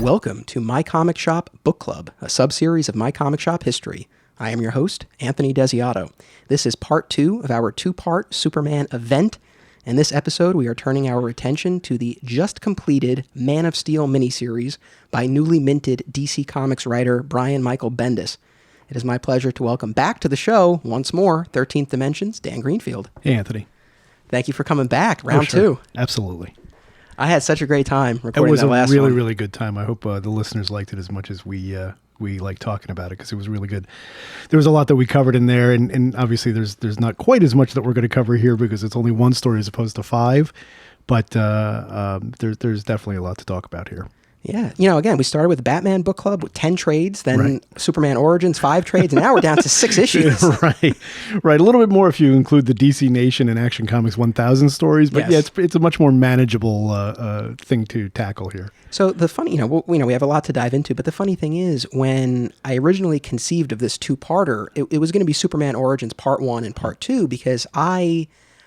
Welcome to My Comic Shop Book Club, a sub-series of My Comic Shop history. I am your host, Anthony Desiato. This is part 2 of our 2-part Superman event. In this episode, we are turning our attention to the just-completed Man of Steel miniseries by newly minted DC Comics writer Brian Michael Bendis. It is my pleasure to welcome back to the show, once more, 13th Dimension's Dan Greenfield. Hey, Anthony. Thank you for coming back, round 2. Absolutely. I had such a great time recording that last one. It was a really good time. I hope the listeners liked it as much as we like talking about it, because it was really good. There was a lot that we covered in there, and obviously there's not quite as much that we're going to cover here because it's only one story as opposed to 5, but there's definitely a lot to talk about here. Yeah. You know, again, we started with the Batman book club with 10 trades, then Superman Origins, 5 trades, and now we're down to 6 issues. Right. A little bit more if you include the DC Nation and Action Comics 1000 stories, but yes. Yeah, it's a much more manageable thing to tackle here. So the funny, we have a lot to dive into, but the funny thing is, when I originally conceived of this 2-parter, it was going to be Superman Origins Part 1 and Part 2, because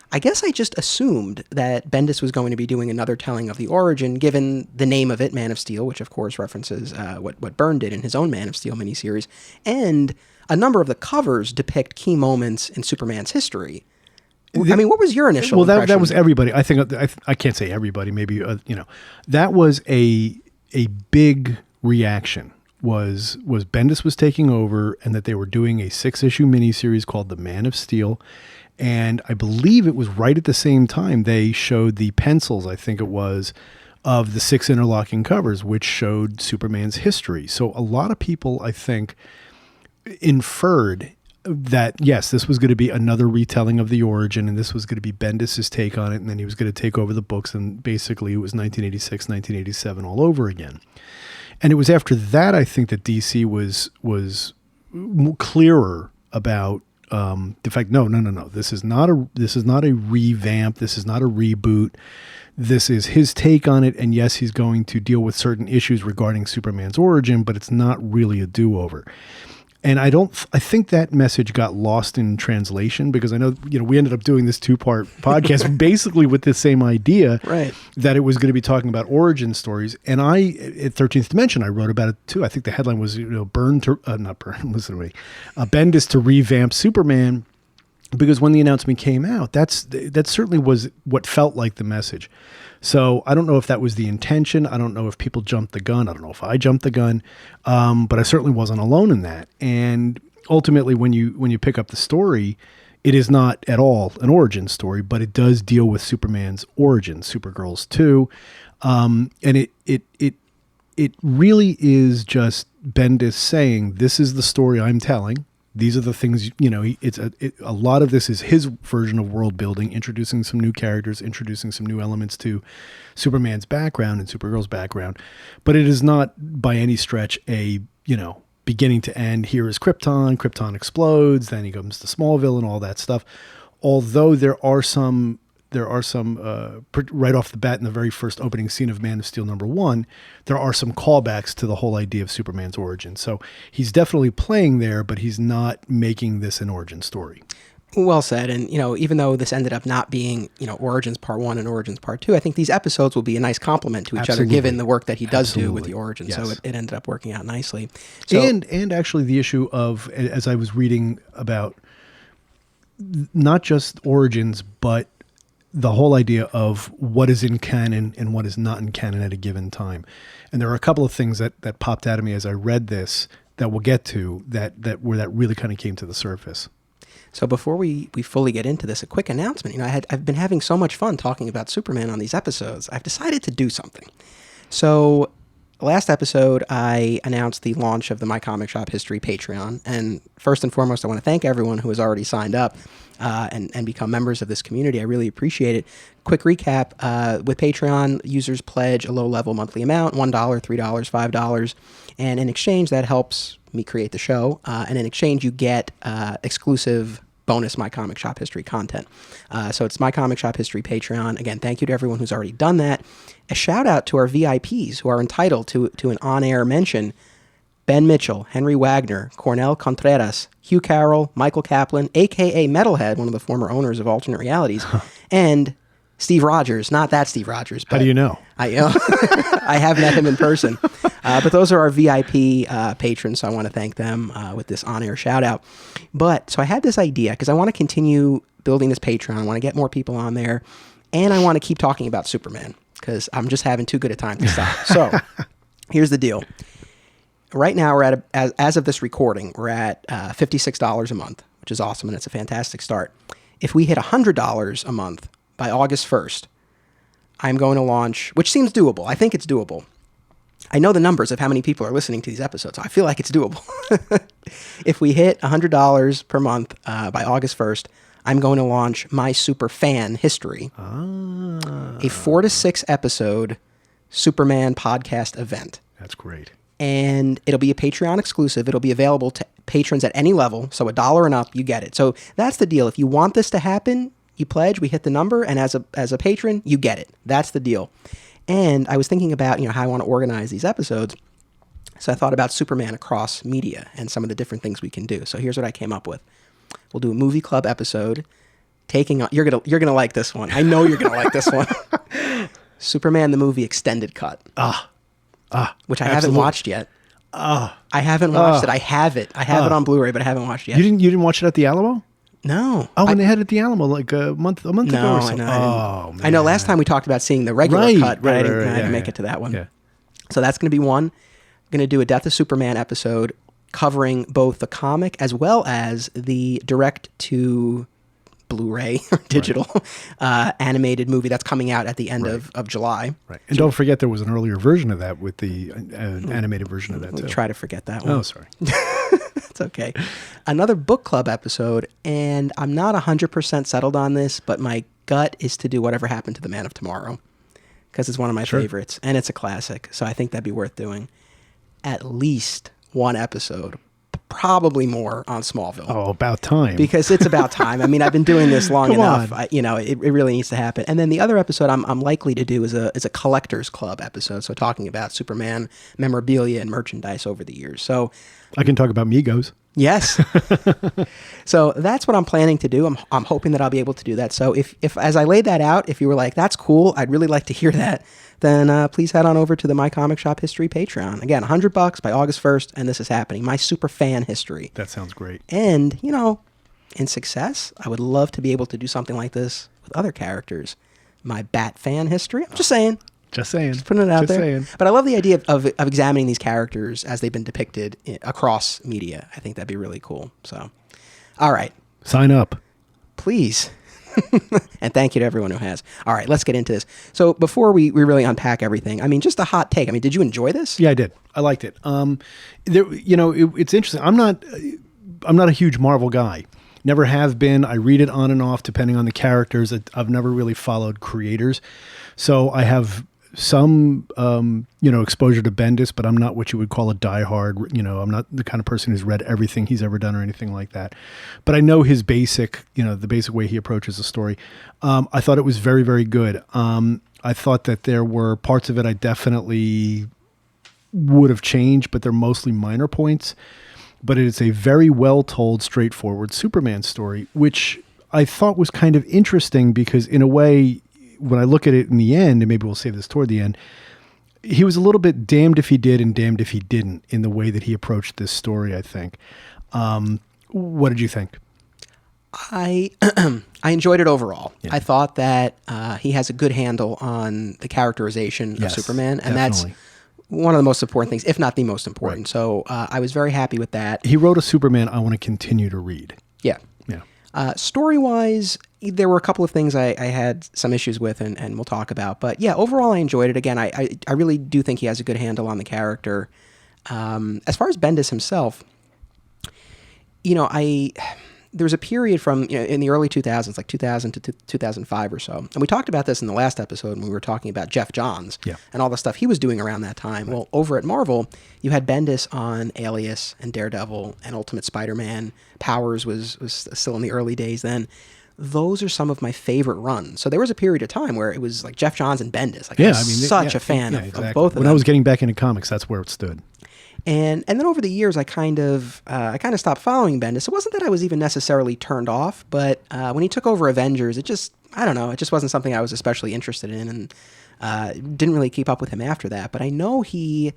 I guess I just assumed that Bendis was going to be doing another telling of the origin, given the name of it, Man of Steel, which of course references what Byrne did in his own Man of Steel miniseries, and a number of the covers depict key moments in Superman's history. I mean, what was your initial impression? That was everybody. I think I can't say everybody. Maybe that was a big reaction. Was Bendis was taking over, and that they were doing a 6-issue miniseries called The Man of Steel. And I believe it was right at the same time they showed the pencils, I think it was, of the 6 interlocking covers, which showed Superman's history. So a lot of people, I think, inferred that, yes, this was going to be another retelling of the origin, and this was going to be Bendis' take on it, and then he was going to take over the books, and basically it was 1986, 1987 all over again. And it was after that, I think, that DC was clearer about the fact, no. This is not a revamp. This is not a reboot. This is his take on it. And yes, he's going to deal with certain issues regarding Superman's origin, but it's not really a do-over. And I think that message got lost in translation, because I know, we ended up doing this 2-part podcast basically with the same idea, right? That it was going to be talking about origin stories. And at 13th Dimension, I wrote about it too. I think the headline was, Bendis to revamp Superman, because when the announcement came out, that certainly was what felt like the message. So I don't know if that was the intention. I don't know if people jumped the gun. I don't know if I jumped the gun, but I certainly wasn't alone in that. And ultimately, when you pick up the story, it is not at all an origin story, but it does deal with Superman's origin, Supergirl's too, and it really is just Bendis saying, this is the story I'm telling. These are the things, a lot of this is his version of world building, introducing some new characters, introducing some new elements to Superman's background and Supergirl's background. But it is not by any stretch a, beginning to end. Here is Krypton explodes, then he comes to Smallville and all that stuff. Although there are some right off the bat in the very first opening scene of Man of Steel #1, there are some callbacks to the whole idea of Superman's origin. So he's definitely playing there, but he's not making this an origin story. Well said. And, even though this ended up not being, Origins Part 1 and Origins Part 2, I think these episodes will be a nice complement to each other, given the work that he does do with the origin. Yes. So it ended up working out nicely. So, and actually the issue of, as I was reading about not just origins, but the whole idea of what is in canon and what is not in canon at a given time. And there are a couple of things that popped out of me as I read this that we'll get to that really kind of came to the surface. So before we fully get into this, a quick announcement. I've been having so much fun talking about Superman on these episodes. I've decided to do something. So last episode, I announced the launch of the My Comic Shop History Patreon. And first and foremost, I want to thank everyone who has already signed up and become members of this community. I really appreciate it. Quick recap, with Patreon, users pledge a low-level monthly amount, $1, $3, $5. And in exchange, that helps me create the show. And in exchange, you get exclusive bonus My Comic Shop History content. So it's My Comic Shop History Patreon. Again, thank you to everyone who's already done that. A shout out to our VIPs who are entitled to an on-air mention: Ben Mitchell, Henry Wagner, Cornel Contreras, Hugh Carroll, Michael Kaplan, a.k.a. Metalhead, one of the former owners of Alternate Realities, and Steve Rogers, not that Steve Rogers. How do you know? I I have met him in person. But those are our VIP patrons, so I want to thank them with this on-air shout-out. But, so I had this idea, because I want to continue building this Patreon. I want to get more people on there, and I want to keep talking about Superman, because I'm just having too good a time to stop. So, here's the deal. Right now, we're at, as of this recording, we're at $56 a month, which is awesome, and it's a fantastic start. If we hit $100 a month by August 1st, I'm going to launch, which seems doable. I think it's doable. I know the numbers of how many people are listening to these episodes, so I feel like it's doable. If we hit $100 per month by August 1st, I'm going to launch my super fan history, a 4 to 6 episode Superman podcast event. That's great. And it'll be a Patreon exclusive. It'll be available to patrons at any level. So $1 and up, you get it. So that's the deal. If you want this to happen, you pledge, we hit the number, and as a patron, you get it. That's the deal. And I was thinking about, how I want to organize these episodes. So I thought about Superman across media and some of the different things we can do. So here's what I came up with. We'll do a movie club episode. You're gonna like this one. I know you're gonna like this one. Superman the movie extended cut. Which I haven't watched yet. I haven't watched it. I have it. I have it on Blu-ray, but I haven't watched it yet. You didn't watch it at the Alamo? No. Oh, when they had it at the Alamo like a month ago or so. Man. I know last time we talked about seeing the regular cut, but I didn't make it to that one. Yeah. So that's going to be one. I'm going to do a Death of Superman episode covering both the comic as well as the direct to Blu-ray or digital animated movie that's coming out at the end of July. Right. And don't forget there was an earlier version of that with the animated version of that too. We'll try to forget that one. Oh, sorry. It's okay. Another book club episode, and I'm not 100% settled on this, but my gut is to do Whatever Happened to the Man of Tomorrow, because it's one of my favorites, and it's a classic, so I think that'd be worth doing. At least one episode, probably more, on Smallville. Oh, about time. Because it's about time. I mean, I've been doing this long enough. It really needs to happen. And then the other episode I'm likely to do is a collector's club episode, so talking about Superman memorabilia and merchandise over the years. So I can talk about Migos. Yes. So that's what I'm planning to do. I'm hoping that I'll be able to do that. So if as I laid that out, if you were like, that's cool, I'd really like to hear that, then please head on over to the My Comic Shop History Patreon. Again, $100 by August 1st, and this is happening. My super fan history. That sounds great. And, in success, I would love to be able to do something like this with other characters. My Bat fan history. I'm just saying. Just putting it out there. But I love the idea of examining these characters as they've been depicted across media. I think that'd be really cool. So, all right. Sign up. Please. And thank you to everyone who has. All right, let's get into this. So before we really unpack everything, just a hot take. Did you enjoy this? Yeah, I did. I liked it. It's interesting. I'm not a huge Marvel guy. Never have been. I read it on and off depending on the characters. I've never really followed creators. So I have some, exposure to Bendis, but I'm not what you would call a diehard. I'm not the kind of person who's read everything he's ever done or anything like that. But I know his basic, the basic way he approaches a story. I thought it was very, very good. I thought that there were parts of it I definitely would have changed, but they're mostly minor points. But it's a very well told, straightforward Superman story, which I thought was kind of interesting because in a way, when I look at it in the end, and maybe we'll save this toward the end, he was a little bit damned if he did and damned if he didn't in the way that he approached this story, I think. What did you think? I enjoyed it overall. Yeah. I thought that he has a good handle on the characterization of Superman, and definitely. That's one of the most important things, if not the most important. Right. So I was very happy with that. He wrote a Superman I want to continue to read. Yeah. Story-wise, there were a couple of things I had some issues with, and we'll talk about. But yeah, overall, I enjoyed it. Again, I really do think he has a good handle on the character. As far as Bendis himself, there was a period from in the early 2000s, like 2000 to 2005 or so. And we talked about this in the last episode when we were talking about Jeff Johns and all the stuff he was doing around that time. Right. Well, over at Marvel, you had Bendis on Alias and Daredevil and Ultimate Spider-Man. Powers was still in the early days then. Those are some of my favorite runs. So there was a period of time where it was like Jeff Johns and Bendis. I was such a fan of both of them. When I was getting back into comics, that's where it stood. And then over the years, I kind of stopped following Bendis. It wasn't that I was even necessarily turned off, but when he took over Avengers, I don't know, it just wasn't something I was especially interested in, and didn't really keep up with him after that. But I know he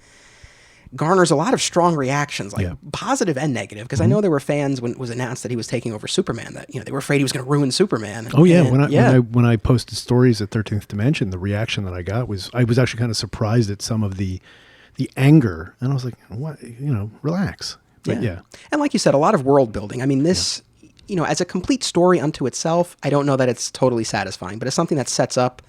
garners a lot of strong reactions, like positive and negative, because I know there were fans when it was announced that he was taking over Superman, that they were afraid he was going to ruin Superman. Oh yeah, when I posted stories at 13th Dimension, the reaction that I got was I was actually kind of surprised at some of the anger, and I was like, what, relax. But yeah. And like you said, a lot of world building. I mean, this, as a complete story unto itself, I don't know that it's totally satisfying, but it's something that sets up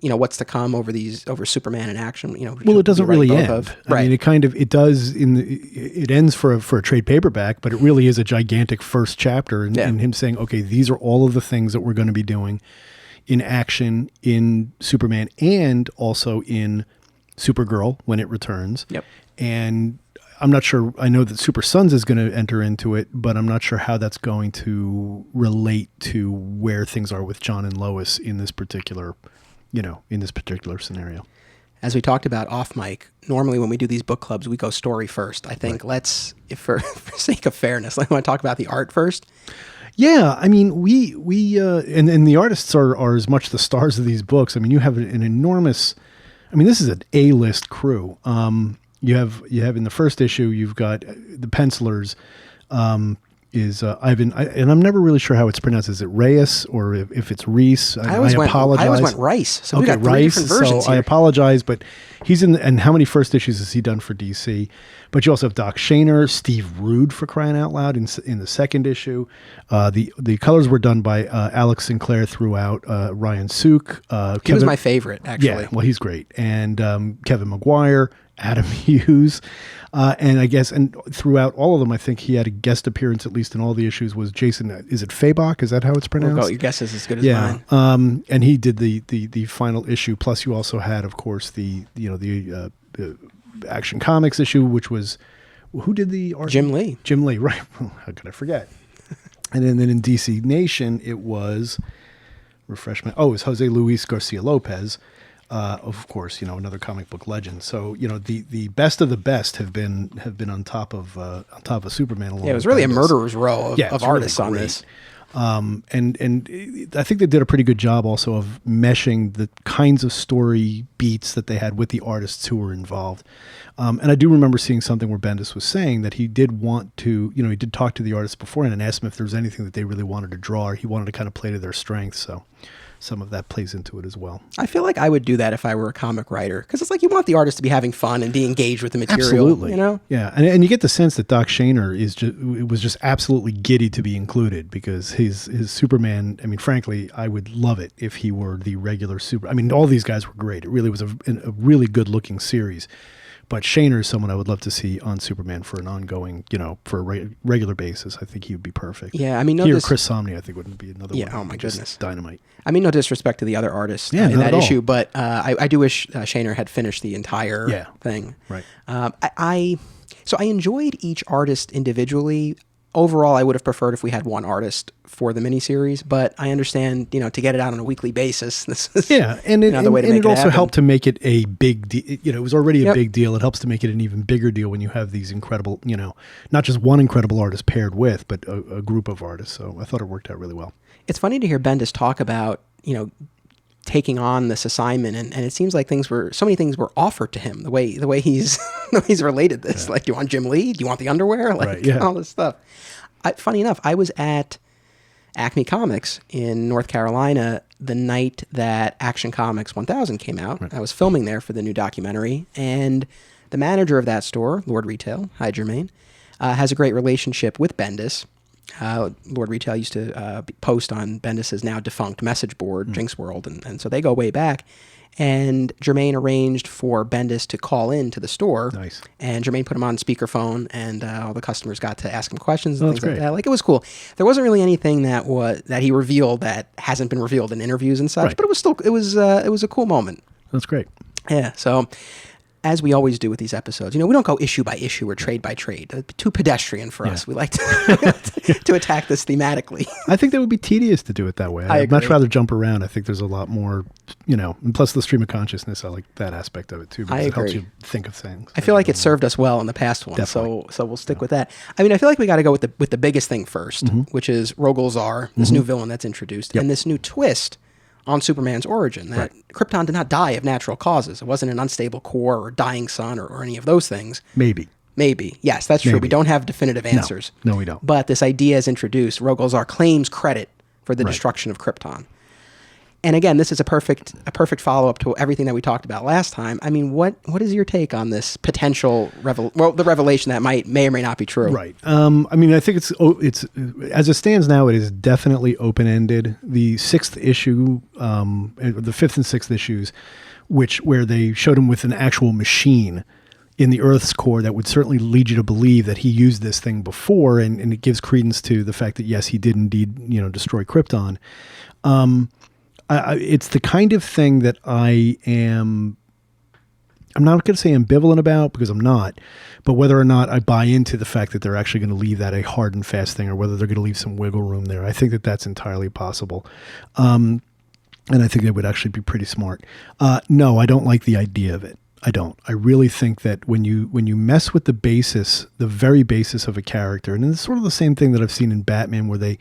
what's to come over Superman in action. Well, it doesn't really end. Right. I mean, it does it ends for a trade paperback, but it really is a gigantic first chapter, and him saying, okay, these are all of the things that we're going to be doing in action in Superman and also in Supergirl when it returns. Yep. And I'm not sure. I know that Super Sons is going to enter into it, but I'm not sure how that's going to relate to where things are with John and Lois in this particular scenario. As we talked about off mic, normally when we do these book clubs, we go story first. I think let's, for sake of fairness, I want to talk about the art first. Yeah, I mean, we and the artists are as much the stars of these books. I mean, you have an enormous. I mean, this is an A-list crew. You have in the first issue, you've got the pencilers. Is Ivan, and I'm never really sure how it's pronounced. Is it Reyes or if it's Reese? I apologize. I always went Rice. So okay, we got three different versions so here. I apologize, but he's in. And how many first issues has he done for DC? But you also have Doc Shaner, Steve Rude, for crying out loud, in the second issue. The colors were done by Alex Sinclair throughout. Ryan Sook. He was my favorite, actually. Yeah, well, he's great. And Kevin Maguire, Adam Hughes. And I guess, and throughout all of them, I think he had a guest appearance, at least in all the issues, was Jason, is it Fabok? Is that how it's pronounced? Well, your guess is as good as mine. And he did the final issue. Plus you also had, of course, the Action Comics issue, which was, who did the art? Jim Lee. Jim Lee, right. Well, how could I forget? And then in DC Nation, it was, it was Jose Luis Garcia Lopez. Of course, another comic book legend. So, the best of the best have been on top of Superman. Yeah, it was really a murderer's row of artists really on this. And I think they did a pretty good job also of meshing the kinds of story beats that they had with the artists who were involved. And I do remember seeing something where Bendis was saying that he did want to, he did talk to the artists beforehand and ask them if there was anything that they really wanted to draw, or he wanted to kind of play to their strengths. So some of that plays into it as well. I feel like I would do that if I were a comic writer, because it's like you want the artist to be having fun and be engaged with the material. Absolutely. Yeah, and you get the sense that Doc Shaner was just absolutely giddy to be included, because his Superman, I mean, frankly, I would love it if he were the regular I mean, all these guys were great. It really was a really good looking series. But Shaner is someone I would love to see on Superman for an ongoing, for a regular basis. I think he would be perfect. Yeah, I mean, Chris Samnee, I think, would be another one. Yeah, oh my goodness. Dynamite. I mean, no disrespect to the other artists in that issue, but I do wish Shaner had finished the entire thing. Right. So I enjoyed each artist individually. Overall, I would have preferred if we had one artist for the miniseries, but I understand, to get it out on a weekly basis. This is the way to make it also happen. Helped to make it a big deal. It was already a big deal. It helps to make it an even bigger deal when you have these incredible, not just one incredible artist paired with, but a group of artists. So I thought it worked out really well. It's funny to hear Bendis talk about, taking on this assignment, and it seems like so many things were offered to him, the way he's he's related this. Like, do you want Jim Lee? Do you want the underwear? Like, all this stuff. Funny enough, I was at Acme Comics in North Carolina the night that Action Comics 1000 came out. Right. I was filming there for the new documentary, and the manager of that store, Lord Retail, hi Jermaine, has a great relationship with Bendis. Lord Retail used to post on Bendis's now defunct message board, Jinx World, and so they go way back. And Jermaine arranged for Bendis to call in to the store. Nice. And Jermaine put him on speakerphone, and all the customers got to ask him questions and things like that. Like, it was cool. There wasn't really anything that he revealed that hasn't been revealed in interviews and such, but it was still it was a cool moment. That's great. Yeah. So as we always do with these episodes, we don't go issue by issue or trade by trade. Too pedestrian for us. We like to attack this thematically. I think that would be tedious to do it that way. I'd much rather jump around. I think there's a lot more, and plus the stream of consciousness, I like that aspect of it too, because it helps you think of things. I feel like it served us well in the past one, so we'll stick with that. I mean, I feel like we got to go with the biggest thing first, which is Rogol Zar, this new villain that's introduced, and this new twist on Superman's origin, that Krypton did not die of natural causes. It wasn't an unstable core or dying sun or any of those things. Maybe. Yes, that's true. We don't have definitive answers. No, we don't. But this idea is introduced. Rogol Zar claims credit for the destruction of Krypton. And again, this is a perfect follow-up to everything that we talked about last time. I mean, what is your take on this potential the revelation that may or may not be true? Right. I mean, I think it's as it stands now, it is definitely open-ended. The sixth issue, the fifth and sixth issues, where they showed him with an actual machine in the Earth's core, that would certainly lead you to believe that he used this thing before, and it gives credence to the fact that yes, he did indeed, destroy Krypton. It's the kind of thing that I'm not going to say ambivalent about, because I'm not, but whether or not I buy into the fact that they're actually going to leave that a hard and fast thing, or whether they're going to leave some wiggle room there. I think that that's entirely possible. And I think it would actually be pretty smart. No, I don't like the idea of it. I don't. I really think that when you mess with the very basis of a character, and it's sort of the same thing that I've seen in Batman, where they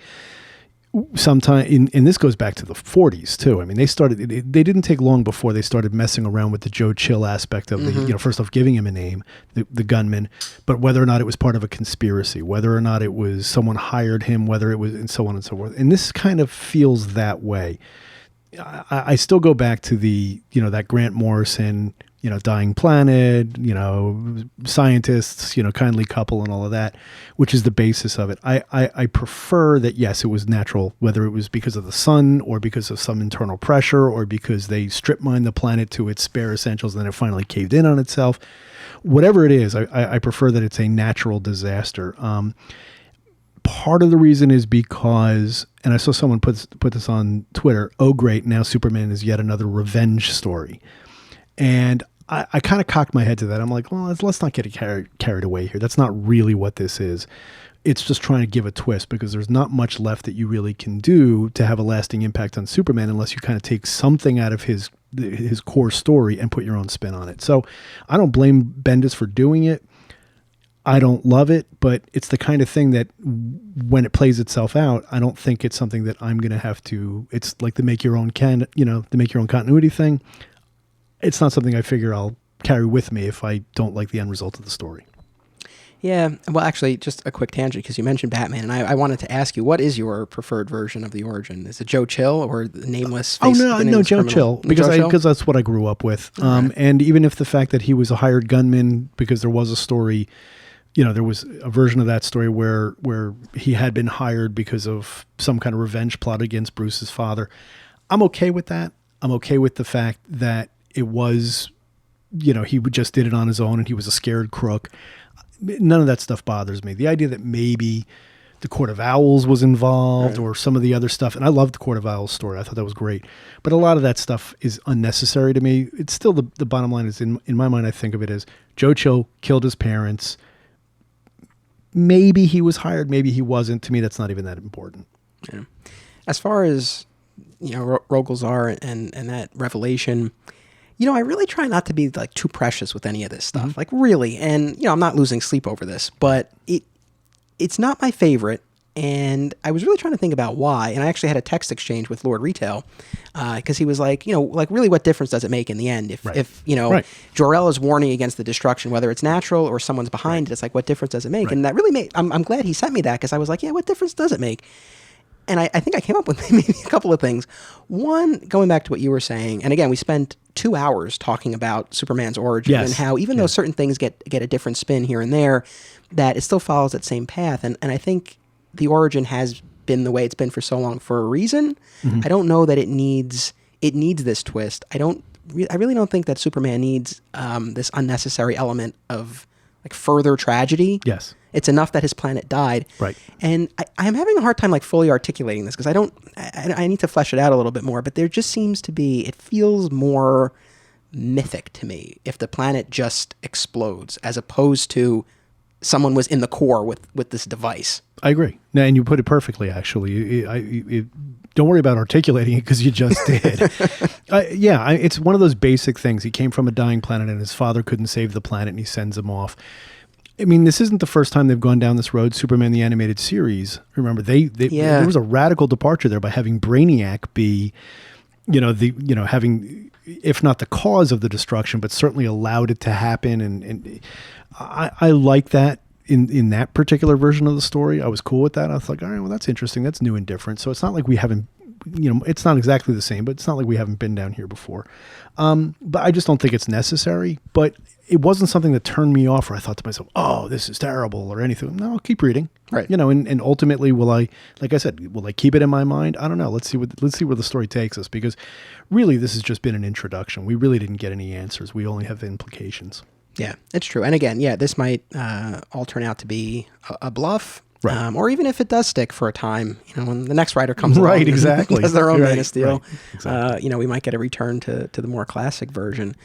sometime and this goes back to the 40s too. I mean, they didn't take long before they started messing around with the Joe Chill aspect of the, first off giving him a name, the gunman, but whether or not it was part of a conspiracy, whether or not it was someone hired him, whether it was, and so on and so forth. And this kind of feels that way. I still go back to the, that Grant Morrison, Dying Planet, scientists, kindly couple and all of that, which is the basis of it. I prefer that, yes, it was natural, whether it was because of the sun or because of some internal pressure or because they strip mined the planet to its bare essentials and then it finally caved in on itself. Whatever it is, I prefer that it's a natural disaster. Part of the reason is because, and I saw someone put this on Twitter, oh great, now Superman is yet another revenge story. And I kind of cocked my head to that. I'm like, well, let's not get carried away here. That's not really what this is. It's just trying to give a twist, because there's not much left that you really can do to have a lasting impact on Superman unless you kind of take something out of his core story and put your own spin on it. So I don't blame Bendis for doing it. I don't love it, but it's the kind of thing that when it plays itself out, I don't think it's something that I'm going to have to, it's like the make your own continuity thing. It's not something I figure I'll carry with me if I don't like the end result of the story. Yeah, well, actually, just a quick tangent, because you mentioned Batman, and I wanted to ask you, what is your preferred version of the origin? Is it Joe Chill or the nameless? No, Joe Chill, because that's what I grew up with. Right. And even if the fact that he was a hired gunman, because there was a story, there was a version of that story where he had been hired because of some kind of revenge plot against Bruce's father. I'm okay with that. I'm okay with the fact that it was, he just did it on his own and he was a scared crook. None of that stuff bothers me. The idea that maybe the Court of Owls was involved or some of the other stuff. And I loved the Court of Owls story. I thought that was great. But a lot of that stuff is unnecessary to me. It's still the bottom line is in my mind, I think of it as Joe Chill killed his parents. Maybe he was hired. Maybe he wasn't. To me, that's not even that important. Yeah. As far as, Rogol Zar and that revelation, I really try not to be like too precious with any of this stuff, like really. And, I'm not losing sleep over this, but it's not my favorite. And I was really trying to think about why. And I actually had a text exchange with Lord Retail because he was like, really what difference does it make in the end? If Jor-El is warning against the destruction, whether it's natural or someone's behind it, it's like, what difference does it make? Right. And that really made, I'm glad he sent me that, because I was like, yeah, what difference does it make? And I think I came up with maybe a couple of things. One, going back to what you were saying, and again, we spent 2 hours talking about Superman's origin and how even though certain things get a different spin here and there, that it still follows that same path. And I think the origin has been the way it's been for so long for a reason. I don't know that it needs this twist. I really don't think that Superman needs this unnecessary element of like further tragedy. Yes. It's enough that his planet died. Right. And I'm having a hard time like fully articulating this, because I need to flesh it out a little bit more, but there just seems to be, it feels more mythic to me if the planet just explodes, as opposed to someone was in the core with this device. I agree. Now, and you put it perfectly, actually. Don't worry about articulating it because you just did. It's one of those basic things. He came from a dying planet and his father couldn't save the planet and he sends him off. I mean, this isn't the first time they've gone down this road. Superman the Animated Series, remember, there was a radical departure there by having Brainiac be, having, if not the cause of the destruction, but certainly allowed it to happen. And I like that in that particular version of the story. I was cool with that. I was like, all right, well, that's interesting. That's new and different. So it's not like we haven't, it's not exactly the same, but it's not like we haven't been down here before. But I just don't think it's necessary. But it wasn't something that turned me off, or I thought to myself, oh, this is terrible or anything. No, I'll keep reading. Right. And ultimately, will I keep it in my mind? I don't know. Let's see where the story takes us, because really this has just been an introduction. We really didn't get any answers. We only have implications. Yeah, it's true. And again, this might all turn out to be a bluff. Right. Or even if it does stick for a time, when the next writer comes along, right, exactly, and does their own Man of Steel, right, exactly. We might get a return to the more classic version.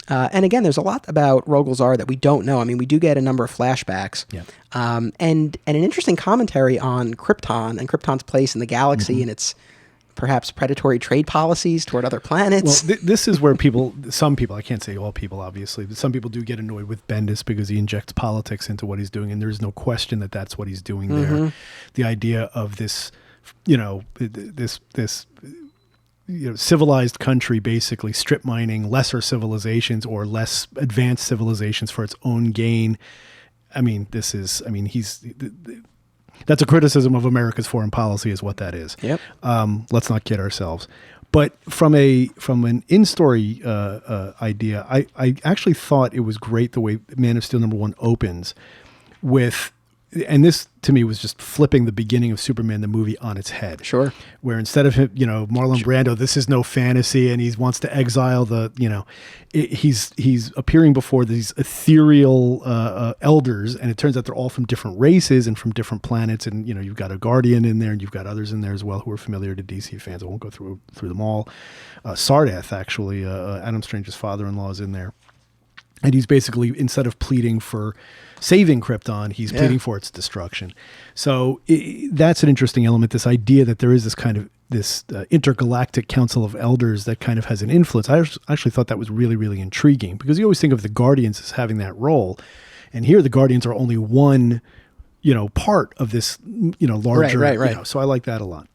And again, there's a lot about Rogol Zaar that we don't know. I mean, we do get a number of flashbacks, and an interesting commentary on Krypton and Krypton's place in the galaxy and its perhaps predatory trade policies toward other planets. Well, this is where some people, I can't say all people, obviously, but some people do get annoyed with Bendis because he injects politics into what he's doing, and there's no question that that's what he's doing there. The idea of this, this civilized country basically strip mining lesser civilizations or less advanced civilizations for its own gain. I mean, that's a criticism of America's foreign policy, is what that is. Yep. Let's not kid ourselves. But from an in-story idea, I actually thought it was great the way Man of Steel #1 opens with, and this to me was just flipping the beginning of Superman the movie on its head. Sure. Where instead of him, Marlon Brando, this is no fantasy, and he wants to exile he's appearing before these ethereal elders, and it turns out they're all from different races and from different planets, and you've got a Guardian in there, and you've got others in there as well who are familiar to DC fans. I won't go through them all. Sardath, actually, Adam Strange's father-in-law, is in there. And he's basically, instead of pleading for saving Krypton, he's pleading for its destruction. So that's an interesting element, this idea that there is this kind of intergalactic council of elders that kind of has an influence. I actually thought that was really, really intriguing, because you always think of the Guardians as having that role. And here the Guardians are only one, part of this, larger, right. So I like that a lot.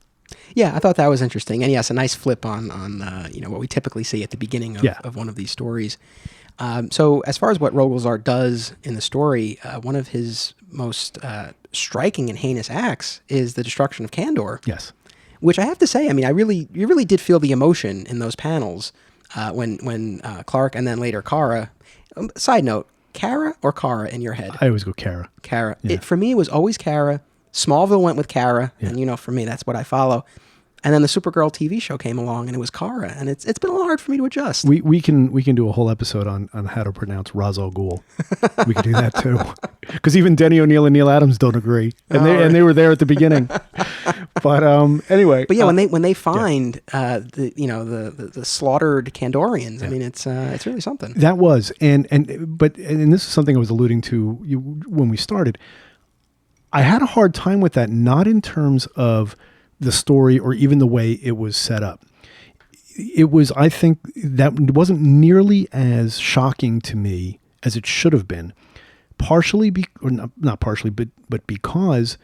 Yeah, I thought that was interesting. And yes, a nice flip on what we typically see at the beginning of one of these stories. So as far as what Rogol Zaar does in the story, one of his most striking and heinous acts is the destruction of Kandor. Yes. Which I have to say, I mean, you really did feel the emotion in those panels when Clark and then later Kara. Side note, Kara or Kara in your head? I always go Kara. Kara. Yeah. For me, it was always Kara. Smallville went with Kara, and for me, that's what I follow. And then the Supergirl TV show came along, and it was Kara, and it's been a little hard for me to adjust. We can do a whole episode on how to pronounce Ra's al Ghul. We could do that too, because even Denny O'Neil and Neil Adams don't agree, and they were there at the beginning. But anyway. But yeah, when they find the slaughtered Kandorians, I mean it's really something. That was and this is something I was alluding to when we started. I had a hard time with that, not in terms of the story or even the way it was set up. It was, I think, that wasn't nearly as shocking to me as it should have been. Partially, not partially, but because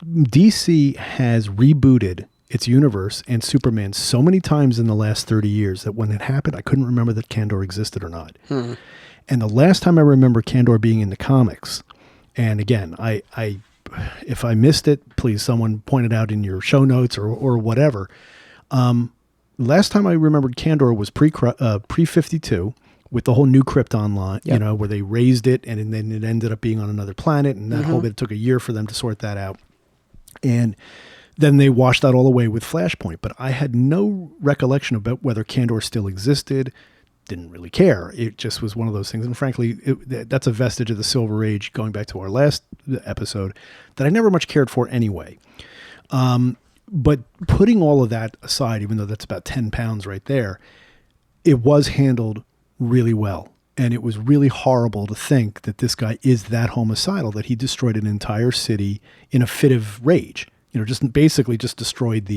DC has rebooted its universe and Superman so many times in the last 30 years that when it happened, I couldn't remember that Kandor existed or not. And the last time I remember Kandor being in the comics, and again, if I missed it, please someone point it out in your show notes or whatever. Last time I remembered Kandor was pre-52 with the whole new Krypton line, where they raised it and then it ended up being on another planet, and that whole bit took a year for them to sort that out. And then they washed that all away with Flashpoint. But I had no recollection about whether Kandor still existed. Didn't really care. It just was one of those things. And frankly, that's a vestige of the Silver Age, going back to our last episode, that I never much cared for anyway. But putting all of that aside, even though that's about 10 pounds right there, it was handled really well. And it was really horrible to think that this guy is that homicidal, that he destroyed an entire city in a fit of rage. Just basically just destroyed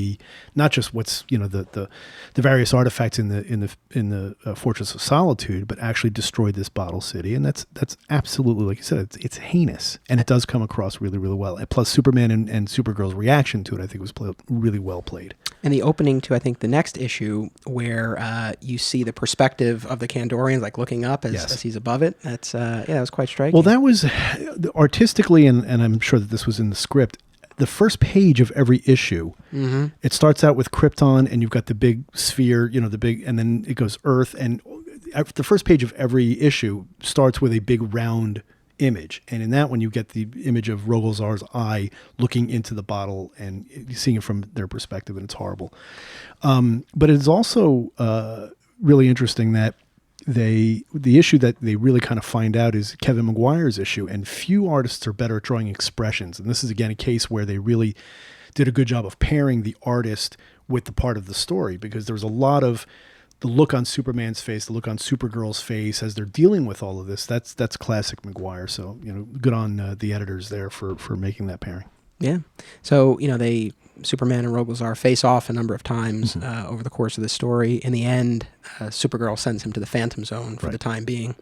not just what's, the various artifacts in the Fortress of Solitude, but actually destroyed this bottle city. And that's absolutely, like you said, it's heinous. And it does come across really, really well. And plus Superman and Supergirl's reaction to it, I think, was really well played. And the opening to, I think, the next issue where you see the perspective of the Kandorians, like looking up as he's above it. That was quite striking. Well, that was artistically, and I'm sure that this was in the script, the first page of every issue, it starts out with Krypton, and you've got the big sphere, and then it goes Earth, and the first page of every issue starts with a big round image, and in that one you get the image of Rogolzar's eye looking into the bottle and seeing it from their perspective, and it's horrible. But it's also really interesting that the issue that they really kind of find out is Kevin Maguire's issue, and few artists are better at drawing expressions. And this is, again, a case where they really did a good job of pairing the artist with the part of the story, because there was a lot of the look on Superman's face, the look on Supergirl's face as they're dealing with all of this. That's classic Maguire. So, good on the editors there for making that pairing. Yeah. So, Superman and Rogolzar face off a number of times over the course of the story. In the end, Supergirl sends him to the Phantom Zone for the time being.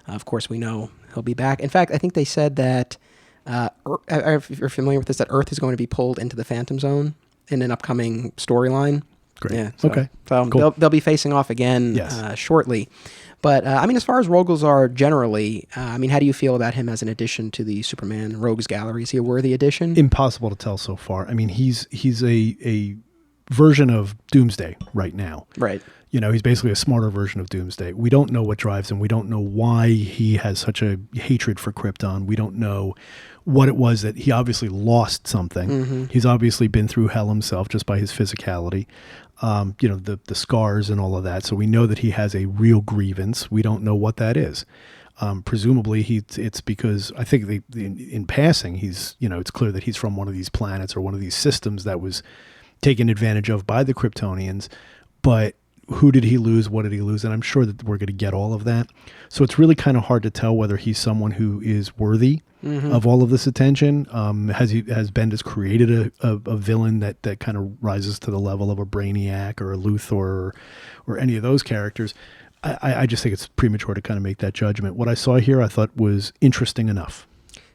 Of course, we know he'll be back. In fact, I think they said that, if you're familiar with this, that Earth is going to be pulled into the Phantom Zone in an upcoming storyline. Great. Yeah. So, okay. So cool. they'll be facing off again shortly. But, as far as Rogolzar generally, how do you feel about him as an addition to the Superman Rogues Gallery? Is he a worthy addition? Impossible to tell so far. He's a version of Doomsday right now. Right. He's basically a smarter version of Doomsday. We don't know what drives him. We don't know why he has such a hatred for Krypton. We don't know what it was that he obviously lost something. He's obviously been through hell himself just by his physicality. The scars and all of that. So we know that he has a real grievance. We don't know what that is. Presumably it's because I think in passing, it's clear that he's from one of these planets or one of these systems that was taken advantage of by the Kryptonians. But who did he lose? What did he lose? And I'm sure that we're going to get all of that. So it's really kind of hard to tell whether he's someone who is worthy of all of this attention. Has Bendis created a villain that kind of rises to the level of a Brainiac or a Luthor or any of those characters? I just think it's premature to kind of make that judgment. What I saw here, I thought was interesting enough.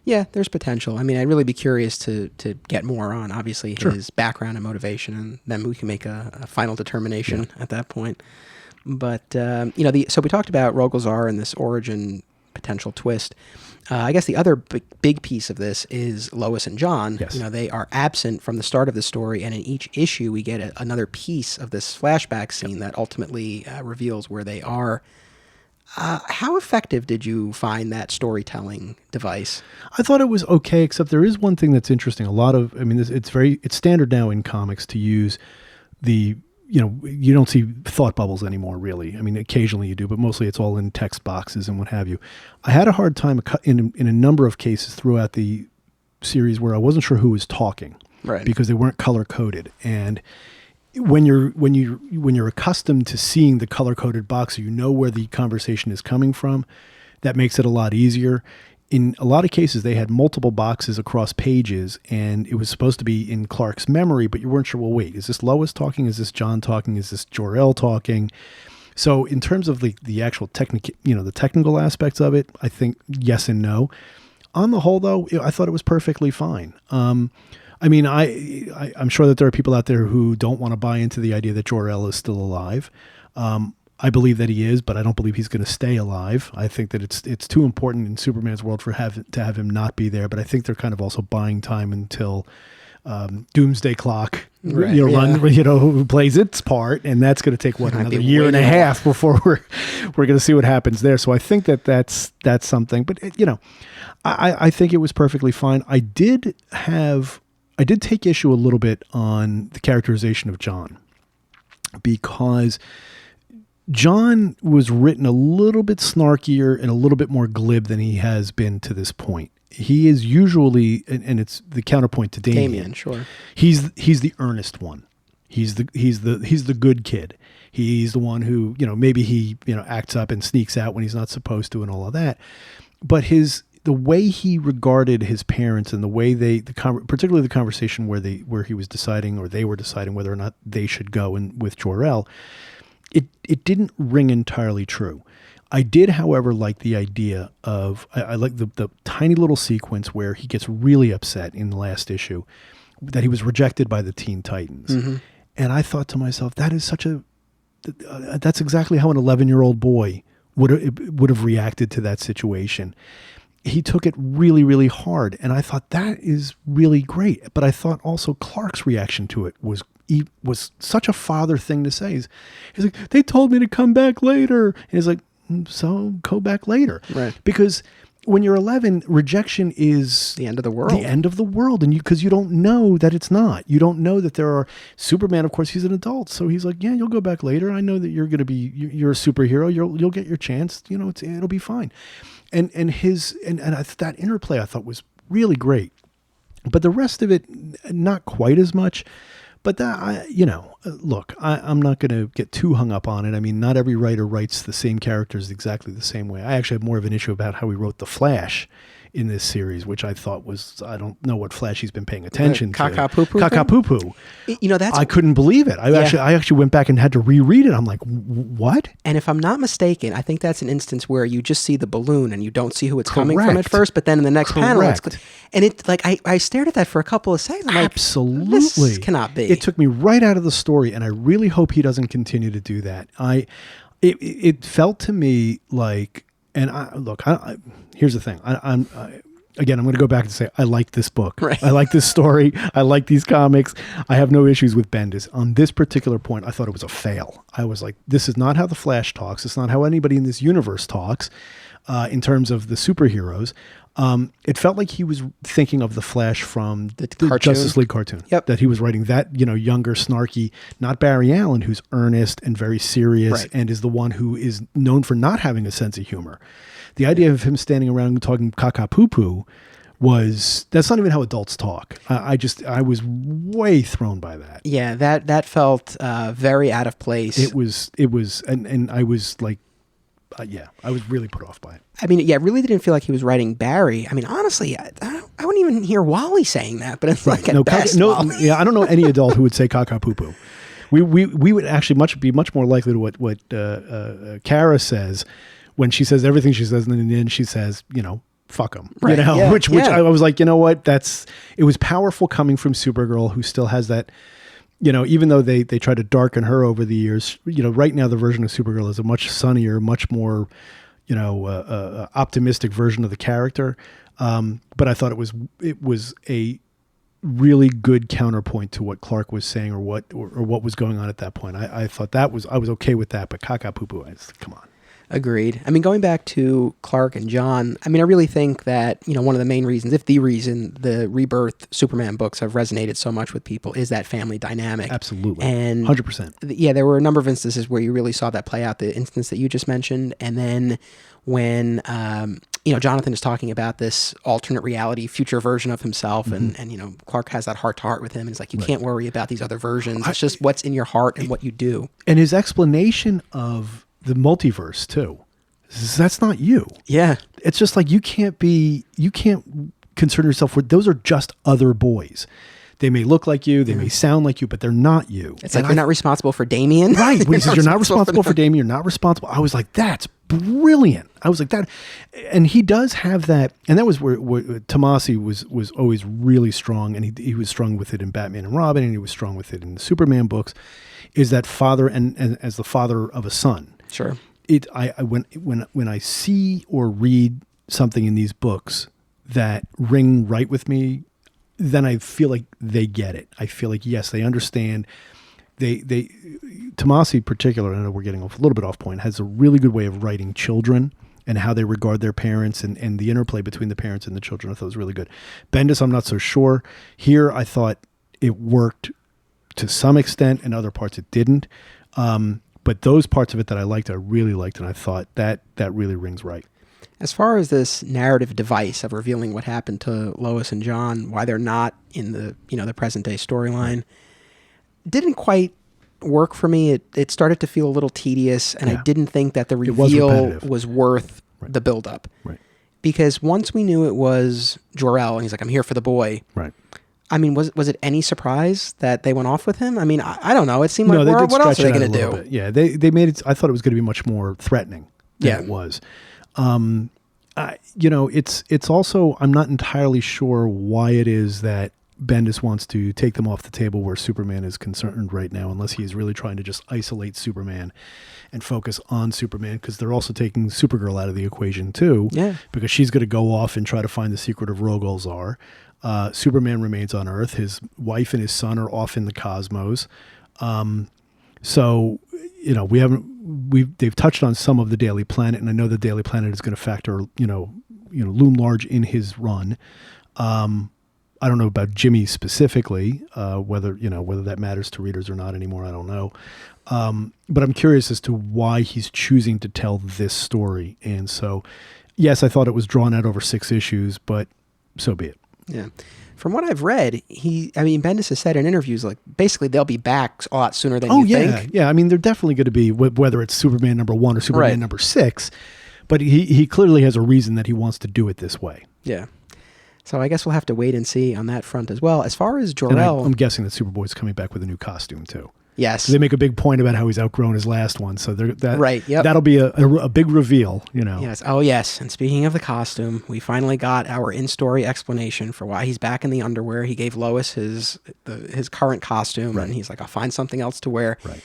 Yeah, there's potential. I'd really be curious to get more on, obviously, his background and motivation, and then we can make a final determination at that point. But, so we talked about Rogolzar and this origin potential twist. I guess the other big piece of this is Lois and John. Yes. They are absent from the start of the story, and in each issue we get another piece of this flashback scene that ultimately reveals where they are. How effective did you find that storytelling device? I thought it was okay, except there is one thing that's interesting. It's standard now in comics to use you don't see thought bubbles anymore, really. Occasionally you do, but mostly it's all in text boxes and what have you. I had a hard time in a number of cases throughout the series where I wasn't sure who was talking, right? Because they weren't color coded. And when you're accustomed to seeing the color coded box, so you know where the conversation is coming from, that makes it a lot easier. In a lot of cases, they had multiple boxes across pages, and it was supposed to be in Clark's memory, but you weren't sure, well, wait, is this Lois talking? Is this John talking? Is this Jor-El talking? So in terms of the actual the technical aspects of it, I think yes and no. On the whole, though, I thought it was perfectly fine. I'm sure that there are people out there who don't want to buy into the idea that Jor-El is still alive. I believe that he is, but I don't believe he's going to stay alive. I think that it's too important in Superman's world to have him not be there. But I think they're kind of also buying time until Doomsday Clock, who plays its part, and that's going to take another year and a half before we're going to see what happens there. So I think that's something. But I think it was perfectly fine. I did take issue a little bit on the characterization of John, because John was written a little bit snarkier and a little bit more glib than he has been to this point. He is usually, and it's the counterpoint to Damian. Sure. He's the earnest one. He's the good kid. He's the one who, maybe he, acts up and sneaks out when he's not supposed to and all of that. But the way he regarded his parents and the way particularly the conversation where he was deciding, or they were deciding whether or not they should go with Jor-El, it didn't ring entirely true. I did, however, like the idea of, I like the tiny little sequence where he gets really upset in the last issue that he was rejected by the Teen Titans. Mm-hmm. And I thought to myself, that's exactly how an 11-year-old boy would have reacted to that situation. He took it really, really hard. And I thought that is really great. But I thought also Clark's reaction to it was such a father thing to say. He's like, they told me to come back later. And he's like, so go back later. Right. Because when you're 11, rejection is the end of the world. The end of the world. And because you don't know that it's not. You don't know that there are... Superman, of course, he's an adult. So he's like, yeah, you'll go back later. I know that you're going to be... You're a superhero. You'll get your chance. It'll be fine. And that interplay I thought was really great. But the rest of it, not quite as much. But look, I'm not going to get too hung up on it. I mean, not every writer writes the same characters exactly the same way. I actually have more of an issue about how he wrote the Flash in this series, which I thought was, I don't know what Flash he's been paying attention to. Caca-poo-poo. I couldn't believe it. I actually went back and had to reread it. I'm like, what? And if I'm not mistaken, I think that's an instance where you just see the balloon and you don't see who it's coming from at first, but then in the next panel, and it like I stared at that for a couple of seconds. I'm like, absolutely, this cannot be. It took me right out of the story, and I really hope he doesn't continue to do that. It felt to me like. And here's the thing. I'm going to go back and say, I like this book. Right. I like this story. I like these comics. I have no issues with Bendis. On this particular point, I thought it was a fail. I was like, this is not how the Flash talks. It's not how anybody in this universe talks in terms of the superheroes. It felt like he was thinking of the Flash from the Justice League cartoon. Yep. That he was writing that, younger, snarky, not Barry Allen, who's earnest and very serious and is the one who is known for not having a sense of humor. The idea of him standing around talking caca-poo-poo that's not even how adults talk. I was way thrown by that. Yeah, that felt very out of place. It was, and I was like, I was really put off by it. I mean, it really didn't feel like he was writing Barry. I mean, honestly, I wouldn't even hear Wally saying that, but it's like at best. Yeah, I don't know any adult who would say caca-poo-poo. We would actually be much more likely to what Kara says when she says everything she says, and then in the end she says, fuck them. Right. Which I was like, you know what? It was powerful coming from Supergirl, who still has that. Even though they try to darken her over the years, right now the version of Supergirl is a much sunnier, much more, optimistic version of the character. But I thought it was a really good counterpoint to what Clark was saying or what was going on at that point. I thought I was okay with that, but caca-poo-poo, come on. Agreed. I mean, going back to Clark and John, I mean, I really think that, one of the main reasons, if the reason the Rebirth Superman books have resonated so much with people is that family dynamic. Absolutely. And 100%. Yeah, there were a number of instances where you really saw that play out, the instance that you just mentioned. And then when, Jonathan is talking about this alternate reality, future version of himself. Mm-hmm. And Clark has that heart to heart with him. And it's like, you can't worry about these other versions. It's just what's in your heart and what you do. And his explanation of the multiverse too. That's not you. Yeah. It's just like you can't concern yourself with, those are just other boys. They may look like you, they may sound like you, but they're not you. It's like you're not responsible for Damien. Right. When he says you're not responsible for Damien, you're not responsible. I was like, that's brilliant. I was like that. And he does have that. And that was where Tomasi was always really strong. And he was strong with it in Batman and Robin. And he was strong with it in the Superman books, is that father and as the father of a son. Sure. When I see or read something in these books that ring right with me, then I feel like they get it. I feel like, yes, they understand. Tomasi in particular, I know we're getting a little bit off point, has a really good way of writing children and how they regard their parents and the interplay between the parents and the children. I thought was really good. Bendis, I'm not so sure. Here, I thought it worked to some extent, and other parts it didn't. But those parts of it that I liked, I really liked, and I thought that really rings right. As far as this narrative device of revealing what happened to Lois and John, why they're not in the the present day storyline, didn't quite work for me. It started to feel a little tedious, and I didn't think that the was reveal repetitive. was worth the build-up. Right. Because once we knew it was Jor-El, and he's like, I'm here for the boy. Right. I mean, was it any surprise that they went off with him? I mean, I don't know. It seemed No, like, they did what else are stretch they it out going to a little do? bit. Yeah, they made it. I thought it was going to be much more threatening than it was. It's also, I'm not entirely sure why it is that Bendis wants to take them off the table where Superman is concerned right now, unless he's really trying to just isolate Superman and focus on Superman, because they're also taking Supergirl out of the equation too. Yeah. Because she's going to go off and try to find the secret of Rogol Zar. Superman remains on Earth. His wife and his son are off in the cosmos. So, they've touched on some of the Daily Planet, and I know the Daily Planet is going to factor, loom large in his run. I don't know about Jimmy specifically, whether that matters to readers or not anymore. I don't know. But I'm curious as to why he's choosing to tell this story. And so, yes, I thought it was drawn out over 6 issues, but so be it. Yeah. From what I've read, Bendis has said in interviews, like, basically they'll be back a lot sooner than you think. Yeah. I mean, they're definitely going to be, whether it's Superman #1 or Superman #6, but he clearly has a reason that he wants to do it this way. Yeah. So I guess we'll have to wait and see on that front as well. As far as Jor-El... I'm guessing that Superboy's coming back with a new costume, too. Yes. They make a big point about how he's outgrown his last one, so that'll be a big reveal, Yes. Oh, yes. And speaking of the costume, we finally got our in-story explanation for why he's back in the underwear. He gave Lois his current costume, and he's like, I'll find something else to wear. Right.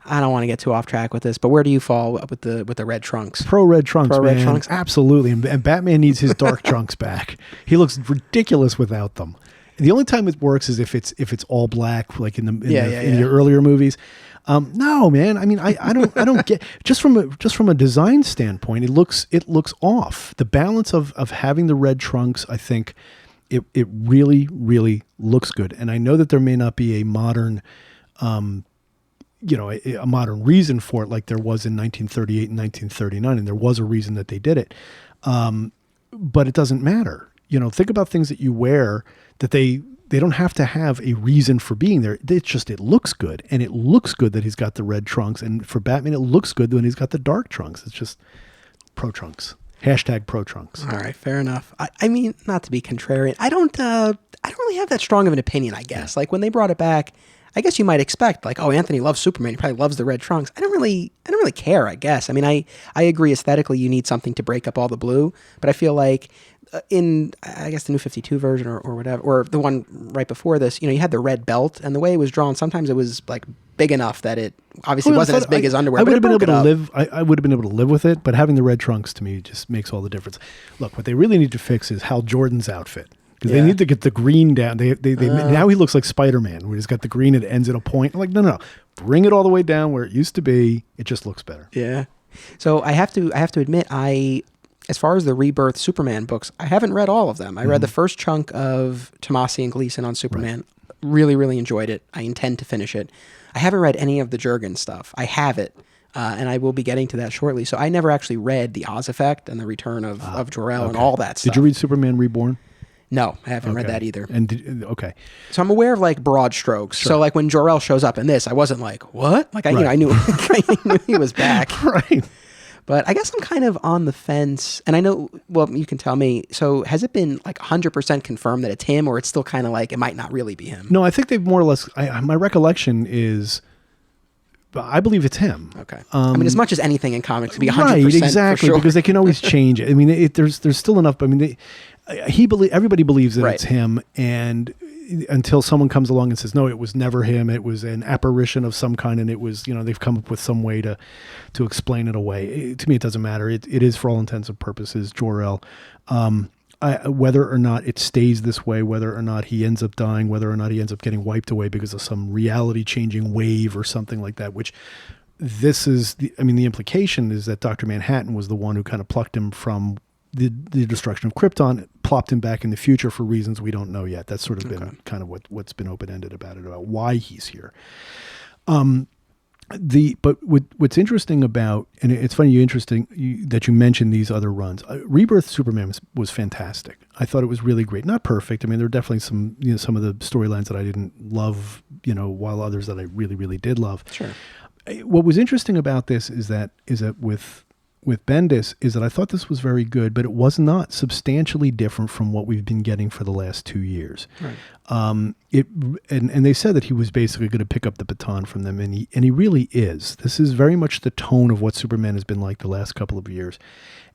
I don't want to get too off track with this, but where do you fall with the red trunks? Pro red trunks, red trunks? Absolutely. And Batman needs his dark trunks back. He looks ridiculous without them. The only time it works is if it's all black, like in your earlier movies. No, man. I mean, I don't get, just from a design standpoint, it looks off. The balance of having the red trunks, I think it really, really looks good. And I know that there may not be a modern, a modern reason for it, like there was in 1938 and 1939, and there was a reason that they did it. But it doesn't matter. Think about things that you wear that they don't have to have a reason for being there. It's just, it looks good, and it looks good that he's got the red trunks. And for Batman, it looks good when he's got the dark trunks. It's just pro trunks. #pro trunks. All right, fair enough. I mean, not to be contrarian, I don't really have that strong of an opinion, I guess. Like when they brought it back, I guess you might expect, like, oh, Anthony loves Superman. He probably loves the red trunks. I don't really care, I guess. I mean, I agree aesthetically you need something to break up all the blue, but I feel like in, I guess, the New 52 version or whatever, or the one right before this, you had the red belt, and the way it was drawn, sometimes it was like big enough that it obviously wasn't as big as underwear. I would have been able to live. I would have been able to live with it, but having the red trunks to me just makes all the difference. Look, what they really need to fix is Hal Jordan's outfit. Because they need to get the green down. They now he looks like Spider-Man, where he's got the green and it ends at a point. I'm like, no. Bring it all the way down where it used to be. It just looks better. Yeah. So I have to admit, as far as the Rebirth Superman books, I haven't read all of them. I read the first chunk of Tomasi and Gleason on Superman. Right. Really, really enjoyed it. I intend to finish it. I haven't read any of the Jurgen stuff. I have it. And I will be getting to that shortly. So I never actually read the Oz Effect and the Return of Jor-El and all that stuff. Did you read Superman Reborn? No, I haven't read that either. Okay. So I'm aware of like broad strokes. Sure. So like when Jor-El shows up in this, I wasn't like, what? Like I knew I knew he was back. Right. But I guess I'm kind of on the fence. And I know, well, you can tell me. So has it been like 100% confirmed that it's him, or it's still kind of like it might not really be him? No, I think they've more or less, my recollection is, I believe it's him. Okay. I mean, as much as anything in comics to be 100% right, exactly, for sure. Because they can always change it. I mean, there's still enough. I mean, everybody believes that it's him, and until someone comes along and says, no, it was never him. It was an apparition of some kind, and it was, they've come up with some way to explain it away. To me, it doesn't matter. It is, for all intents and purposes, Jor-El. Whether or not it stays this way, whether or not he ends up dying, whether or not he ends up getting wiped away because of some reality-changing wave or something like that, which this is, the implication is that Dr. Manhattan was the one who kind of plucked him from the destruction of Krypton, plopped him back in the future for reasons we don't know yet. That's sort of been kind of what's been open-ended about it, about why he's here. What's interesting about, and it's funny that you mentioned these other runs. Rebirth Superman was fantastic. I thought it was really great. Not perfect. I mean, there were definitely some of the storylines that I didn't love, while others that I really, really did love. Sure. What was interesting about this is that with Bendis is that I thought this was very good, but it was not substantially different from what we've been getting for the last 2 years. Right. And they said that he was basically going to pick up the baton from them, and he really is. This is very much the tone of what Superman has been like the last couple of years.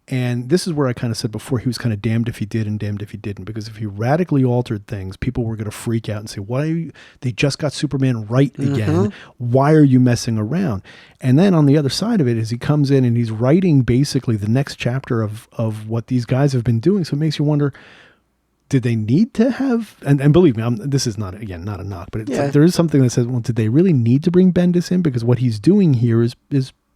And this is where I kind of said before, he was kind of damned if he did and damned if he didn't, because if he radically altered things, people were going to freak out and say, they just got Superman right again. Why are you messing around? And then on the other side of it is he comes in and he's writing basically the next chapter of what these guys have been doing. So it makes you wonder, did they need to have, and believe me, this is not a knock, but like, there is something that says, well, did they really need to bring Bendis in? Because what he's doing here is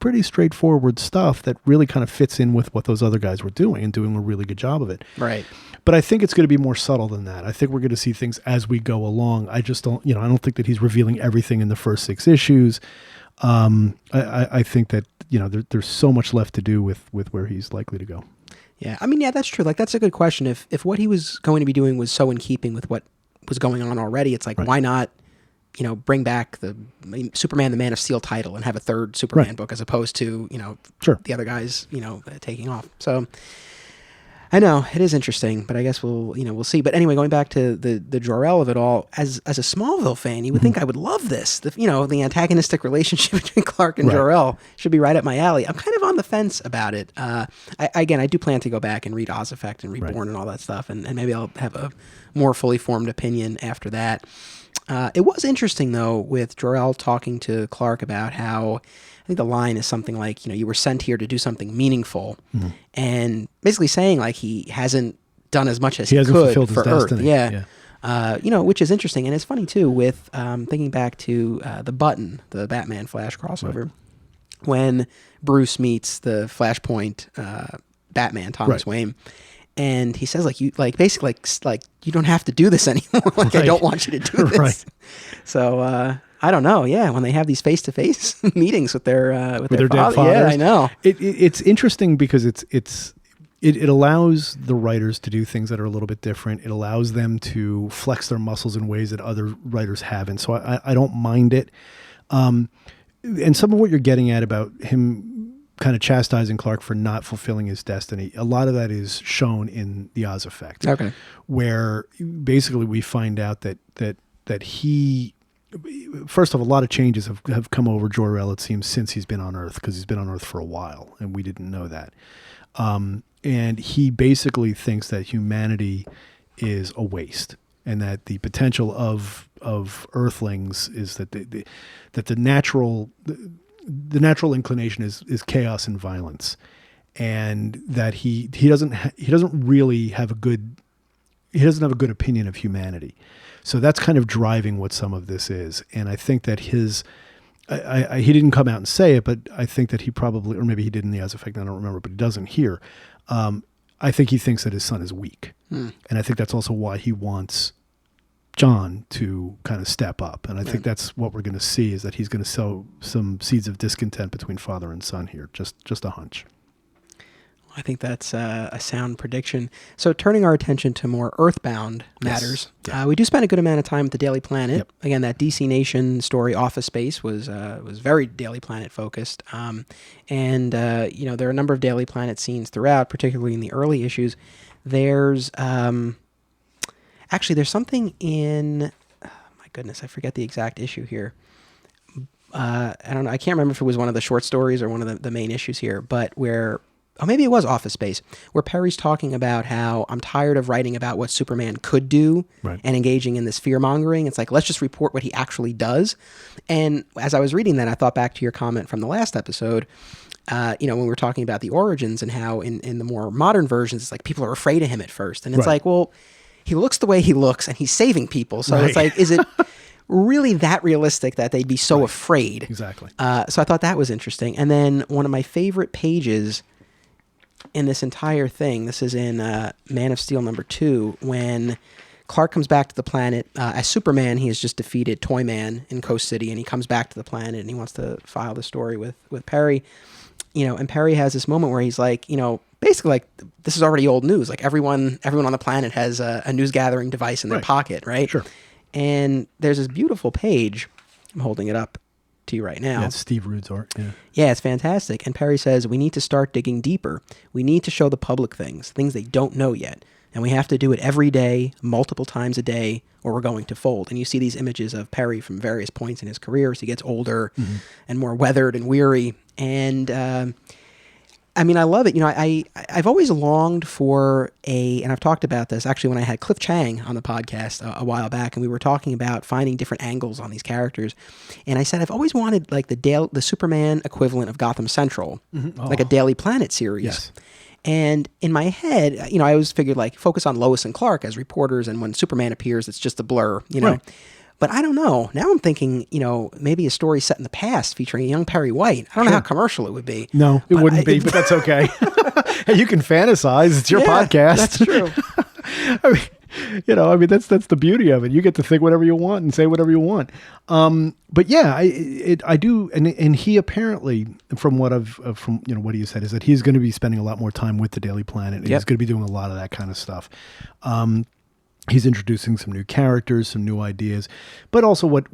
pretty straightforward stuff that really kind of fits in with what those other guys were doing and doing a really good job of it. Right. But I think it's going to be more subtle than that. I think we're going to see things as we go along. I just don't, I don't think that he's revealing everything in the first 6 issues. I think that, there's so much left to do with where he's likely to go. Yeah. I mean, yeah, that's true. Like, that's a good question. If what he was going to be doing was so in keeping with what was going on already, it's like, why not, bring back the Superman, the Man of Steel title and have a third Superman book as opposed to, the other guys, taking off. So I know it is interesting, but I guess we'll see. But anyway, going back to the Jor-El of it all, as a Smallville fan, you would think I would love this. The antagonistic relationship between Clark and Jor-El should be right up my alley. I'm kind of on the fence about it. I do plan to go back and read Oz Effect and Reborn and all that stuff, and maybe I'll have a more fully formed opinion after that. It was interesting, though, with Jor-El talking to Clark about how, I think the line is something like, you were sent here to do something meaningful, and basically saying like he hasn't done as much as he hasn't could fulfilled for his Earth. destiny. Yeah. Which is interesting. And it's funny, too, with thinking back to the Button, the Batman Flash crossover, when Bruce meets the Flashpoint Batman, Thomas Wayne. And he says, basically, you don't have to do this anymore. I don't want you to do this. So, I don't know. Yeah. When they have these face-to-face meetings with their dead fathers. Yeah, I know. It's interesting because it allows the writers to do things that are a little bit different. It allows them to flex their muscles in ways that other writers haven't. So I don't mind it. And some of what you're getting at about him kind of chastising Clark for not fulfilling his destiny, a lot of that is shown in the Oz Effect. Okay. Where basically we find out that he, first of all, a lot of changes have come over Jor-El, it seems, since he's been on Earth, because he's been on Earth for a while, and we didn't know that. And he basically thinks that humanity is a waste, and that the potential of Earthlings is that the natural inclination is chaos and violence, and that he doesn't really have a good opinion of humanity. So that's kind of driving what some of this is. And I think that he didn't come out and say it, but I think that he probably, or maybe he did in the Oz Effect, I don't remember, but he doesn't here. I think he thinks that his son is weak. And I think that's also why he wants John to kind of step up. And I think that's what we're going to see, is that he's going to sow some seeds of discontent between father and son here. Just a hunch. I think that's a sound prediction. So turning our attention to more earthbound matters, we do spend a good amount of time at the Daily Planet. Yep. Again, that DC Nation story, Office Space, was very Daily Planet focused. And there are a number of Daily Planet scenes throughout, particularly in the early issues. There's there's something in, my goodness, I forget the exact issue here. I don't know. I can't remember if it was one of the short stories or one of the main issues here, but where, maybe it was Office Space, where Perry's talking about how I'm tired of writing about what Superman could do and engaging in this fear-mongering. It's like, let's just report what he actually does. And as I was reading that, I thought back to your comment from the last episode, when we were talking about the origins and how in the more modern versions, it's like people are afraid of him at first. And it's like, well, he looks the way he looks and he's saving people. So it's like, is it really that realistic that they'd be so afraid? Exactly. So I thought that was interesting. And then one of my favorite pages in this entire thing, this is in Man of Steel #2, when Clark comes back to the planet. As Superman, he has just defeated Toyman in Coast City, and he comes back to the planet, and he wants to file the story with Perry. And Perry has this moment where he's like, basically like, this is already old news. Like everyone on the planet has a news gathering device in their pocket, right? Sure. And there's this beautiful page. I'm holding it up to you right now. Yeah, it's Steve Rude's art. Yeah. Yeah, it's fantastic. And Perry says, we need to start digging deeper. We need to show the public things they don't know yet. And we have to do it every day, multiple times a day, or we're going to fold. And you see these images of Perry from various points in his career as he gets older and more weathered and weary. And I love it. I've always longed for and I've talked about this actually when I had Cliff Chang on the podcast a while back, and we were talking about finding different angles on these characters. And I said, I've always wanted like the Superman equivalent of Gotham Central, like a Daily Planet series. Yes. And in my head, I always figured like focus on Lois and Clark as reporters, and when Superman appears, it's just a blur, Right. But I don't know. Now I'm thinking, maybe a story set in the past featuring a young Perry White. I don't know how commercial it would be. No, it wouldn't be, but that's okay. Hey, you can fantasize. It's your podcast. That's true. That's the beauty of it. You get to think whatever you want and say whatever you want. But yeah, I do. And he apparently, from what what he said, is that he's going to be spending a lot more time with the Daily Planet. And he's going to be doing a lot of that kind of stuff. He's introducing some new characters, some new ideas, but also what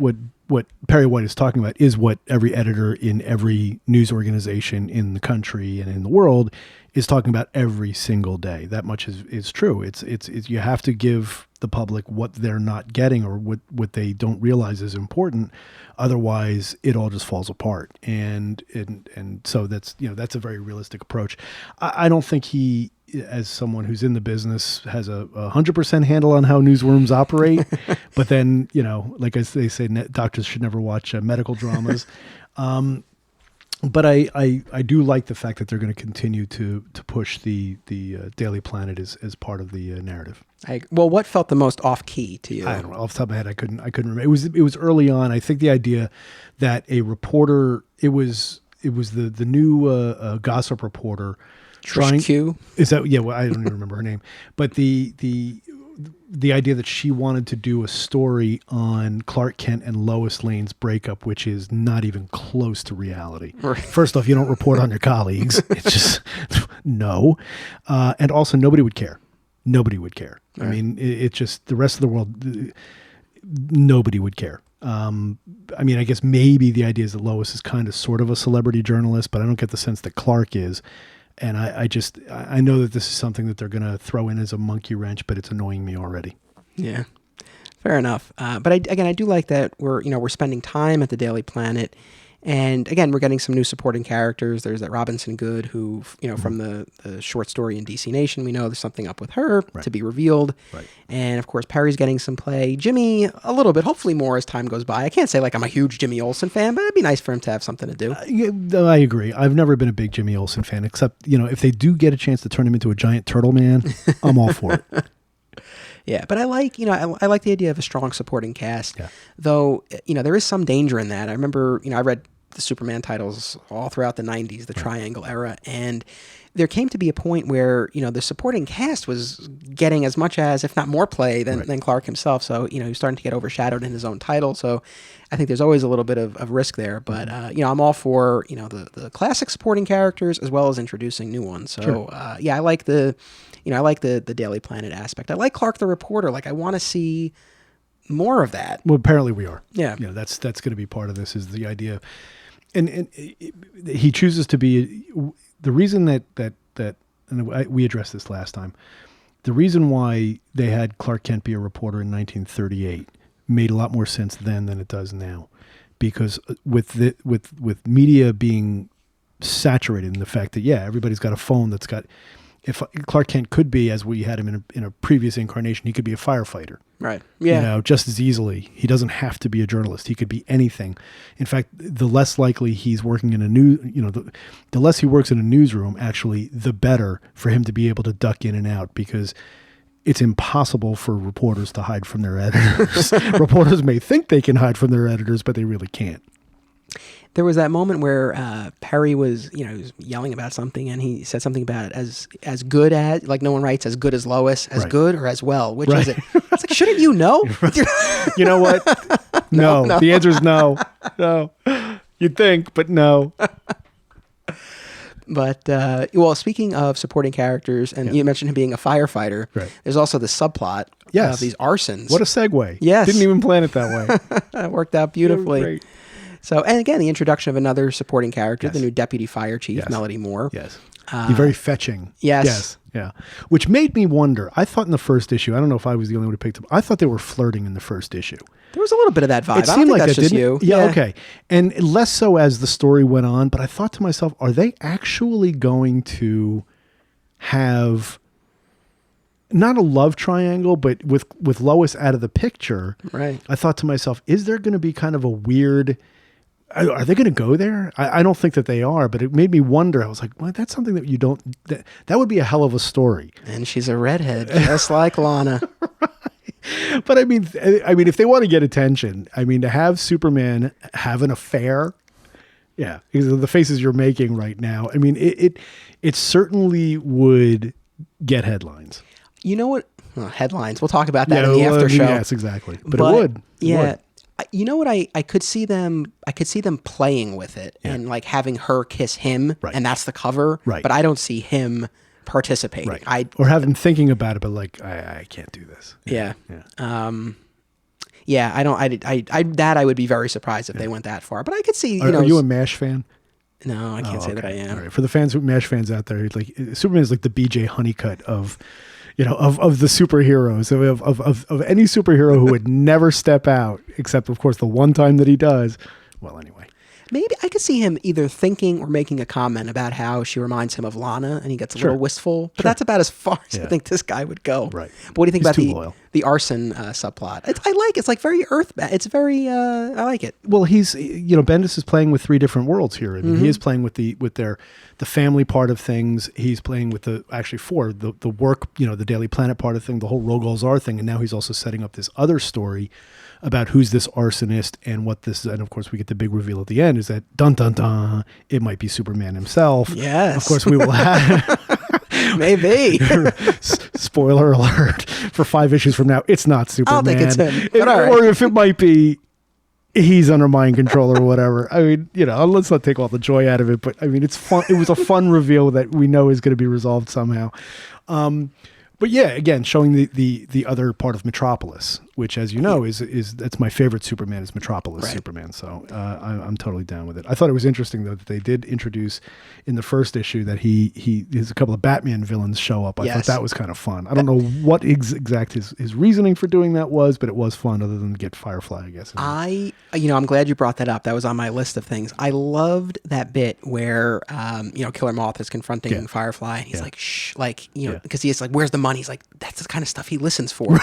Perry White is talking about is what every editor in every news organization in the country and in the world is talking about every single day. That much is true. It's you have to give the public what they're not getting or what they don't realize is important. Otherwise, it all just falls apart. And so that's a very realistic approach. I don't think he, as someone who's in the business, has a 100% handle on how newsrooms operate. But then, like they say, doctors should never watch medical dramas. But I do like the fact that they're going to continue to push the Daily Planet as part of the narrative. What felt the most off key to you? I don't know. Off the top of my head, I couldn't remember. It was early on. I think the idea that a reporter, it was the new gossip reporter. Trish Q? Is that, yeah, well, I don't even remember her name, but the idea that she wanted to do a story on Clark Kent and Lois Lane's breakup, which is not even close to reality. Right. First off, you don't report on your colleagues. It's just, no. And also nobody would care. Nobody would care. Right. I mean, it's just the rest of the world, nobody would care. I guess maybe the idea is that Lois is kind of sort of a celebrity journalist, but I don't get the sense that Clark is. And I know that this is something that they're going to throw in as a monkey wrench, but it's annoying me already. Yeah, fair enough. But I do like that we're spending time at the Daily Planet. And again, we're getting some new supporting characters. There's that Robinson Goode who, from the short story in DC Nation, we know there's something up with her to be revealed. Right. And of course, Perry's getting some play. Jimmy, a little bit, hopefully more as time goes by. I can't say like I'm a huge Jimmy Olsen fan, but it'd be nice for him to have something to do. I agree. I've never been a big Jimmy Olsen fan, except, if they do get a chance to turn him into a giant turtle man, I'm all for it. Yeah, but I like, I like the idea of a strong supporting cast, though, there is some danger in that. I remember, I read the Superman titles all throughout the 90s, the Triangle era, and there came to be a point where, the supporting cast was getting as much as, if not more play than Clark himself. So, he was starting to get overshadowed in his own title. So I think there's always a little bit of risk there. But, I'm all for, the classic supporting characters as well as introducing new ones. So, I like the Daily Planet aspect. I like Clark the reporter. Like, I want to see more of that. Well, apparently we are. Yeah. That's going to be part of this, is the idea. And he chooses to be, the reason that and we addressed this last time, the reason why they had Clark Kent be a reporter in 1938 made a lot more sense then than it does now, because with media being saturated in the fact that, everybody's got a phone that's got, if Clark Kent could be, as we had him in a previous incarnation, he could be a firefighter. Right. Yeah. Just as easily. He doesn't have to be a journalist. He could be anything. In fact, the less likely he's working in the less he works in a newsroom, actually, the better for him to be able to duck in and out, because it's impossible for reporters to hide from their editors. Reporters may think they can hide from their editors, but they really can't. There was that moment where Perry was, he was yelling about something, and he said something about it as good as, like no one writes as good as Lois, as Right. good or as well. Which Right. is it? It's like, shouldn't you know? You know what? No. No. The answer is no. No. You'd think, but no. But, well, speaking of supporting characters, and you mentioned him being a firefighter, Right. there's also the subplot Yes. of these arsons. What a segue. Yes. Didn't even plan it that way. That worked out beautifully. Great. So, and again, the introduction of another supporting character, Yes. the new deputy fire chief, Yes. Melody Moore. Yes. Be very fetching. yes. Yes. Yeah. Which made me wonder. I thought in the first issue, I don't know if I was the only one who picked up, I thought they were flirting in the first issue. There was a little bit of that vibe. It I don't seemed think like that's that, just didn't you. it? Yeah, okay. And less so as the story went on, but I thought to myself, are they actually going to have not a love triangle, but with Lois out of the picture? Right. I thought to myself, is there going to be kind of a weird, are they going to go there? I don't think that they are, but it made me wonder. I was like, well, that's something that you don't, that would be a hell of a story. And she's a redhead, just like Lana. But I mean, if they want to get attention, I mean, to have Superman have an affair, yeah, because of the faces you're making right now, I mean, it certainly would get headlines. You know what? Well, headlines. We'll talk about that in the after show. Yes, exactly. But it would. It Yeah. would. You know what? I could see them. I could see them playing with it and like having her kiss him, Right. and that's the cover. Right. But I don't see him participating. Right. Or have him thinking about it, but like, I can't do this. Yeah. Yeah. Yeah. I don't. I would be very surprised if they went that far. But I could see. Are you a MASH fan? No, I can't say that I am. All right. For the fans, MASH fans out there, like Superman is like the BJ Honeycutt of, of the superheroes, of any superhero who would never step out, except of course the one time that he does. Well, anyway. Maybe I could see him either thinking or making a comment about how she reminds him of Lana, and he gets a little wistful. But that's about as far as I think this guy would go. Right. But what do you think He's about too the arson subplot? I like it. It's like very earthbound. It's very. I like it. Well, he's Bendis is playing with three different worlds here. I mean, he is playing with the family part of things. He's playing with the work, the Daily Planet part of thing, the whole Rogal's R thing, and now he's also setting up this other story about who's this arsonist and what this is. And of course we get the big reveal at the end is that dun dun dun, it might be Superman himself. Yes. Of course we will have Maybe. spoiler alert for 5 issues from now, it's not Superman. I don't think it's him, but all right. Or if it might be, he's under mind control or whatever. I mean, let's not take all the joy out of it, but I mean, it's fun. It was a fun reveal that we know is going to be resolved somehow. But yeah, again, showing the other part of Metropolis, which, as you know, is that's my favorite Superman is Metropolis Superman. So I'm totally down with it. I thought it was interesting though that they did introduce in the first issue that there's a couple of Batman villains show up. I thought that was kind of fun. I don't know what exact his reasoning for doing that was, but it was fun. Other than get Firefly, I guess. I'm glad you brought that up. That was on my list of things. I loved that bit where Killer Moth is confronting Firefly, and he's like, shh, because he's like, where's the money? He's like, that's the kind of stuff he listens for.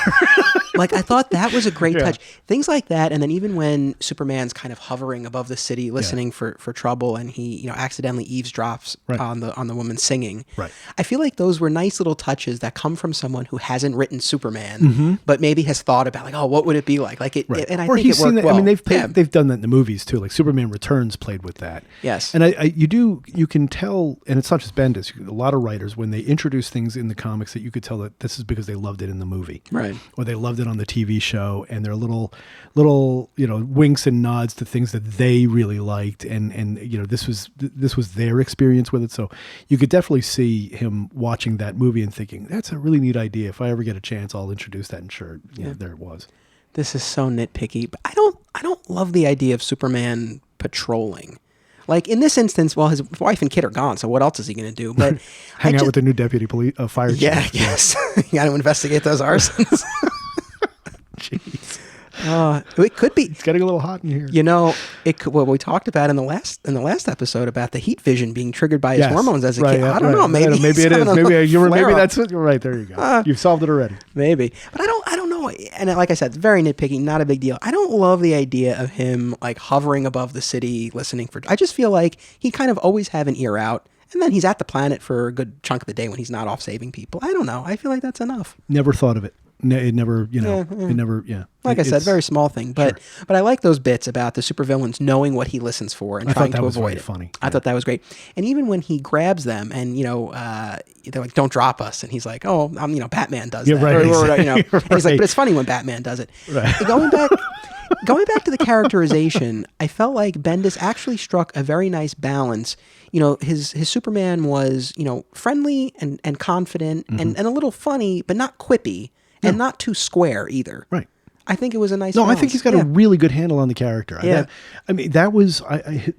Like, I thought that was a great touch. Things like that. And then even when Superman's kind of hovering above the city, listening for trouble, and he, accidentally eavesdrops on the woman singing. Right. I feel like those were nice little touches that come from someone who hasn't written Superman, but maybe has thought about like, what would it be like? And I think it worked well. I mean, they've done that in the movies too. Like Superman Returns played with that. Yes. And you can tell, and it's not just Bendis, a lot of writers, when they introduce things in the comics that you could tell that this is because they loved it in the movie. Right. Or they loved it on the TV show, and they're little winks and nods to things that they really liked, and this was their experience with it. So you could definitely see him watching that movie and thinking, that's a really neat idea. If I ever get a chance, I'll introduce that. And sure, there it was. This is so nitpicky, but I don't love the idea of Superman patrolling. Like in this instance, well, his wife and kid are gone, so what else is he going to do? But hang out with the new deputy fire chief. Yeah, yes. You got to investigate those arsons. Jeez. It could be. It's getting a little hot in here. It could, what we talked about in the last episode about the heat vision being triggered by his hormones as a kid. I don't know. Maybe it is. Maybe that's what. Right, there you go. You've solved it already. Maybe, but I don't know. And like I said, it's very nitpicky, not a big deal. I don't love the idea of him like hovering above the city, listening for. I just feel like he kind of always have an ear out. And then he's at the planet for a good chunk of the day when he's not off saving people. I don't know. I feel like that's enough. Never thought of it. It never, you know, it never, yeah. Like I said, very small thing, but I like those bits about the supervillains knowing what he listens for and trying to avoid it. Funny. I thought that was great. And even when he grabs them and, you know, they're like, don't drop us. And he's like, oh, you know, Batman does that. Right, or, exactly. you know, and he's like, but it's funny when Batman does it. Right. Going back to the characterization, I felt like Bendis actually struck a very nice balance. You know, his Superman was, you know, friendly and confident and a little funny, but not quippy and not too square either. Right. I think it was a nice No, balance. I think he's got a really good handle on the character. Yeah. I mean, that was,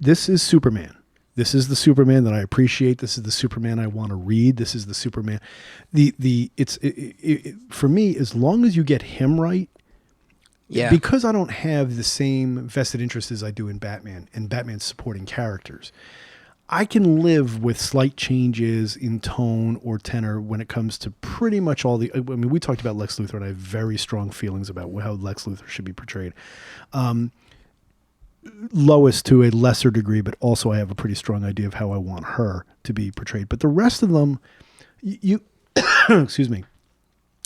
this is Superman. This is the Superman that I appreciate. This is the Superman I want to read. This is the Superman. For me, as long as you get him right, because I don't have the same vested interest as I do in Batman and Batman's supporting characters, I can live with slight changes in tone or tenor when it comes to pretty much all the... I mean, we talked about Lex Luthor, and I have very strong feelings about how Lex Luthor should be portrayed. Lois to a lesser degree, but also I have a pretty strong idea of how I want her to be portrayed. But the rest of them, you excuse me,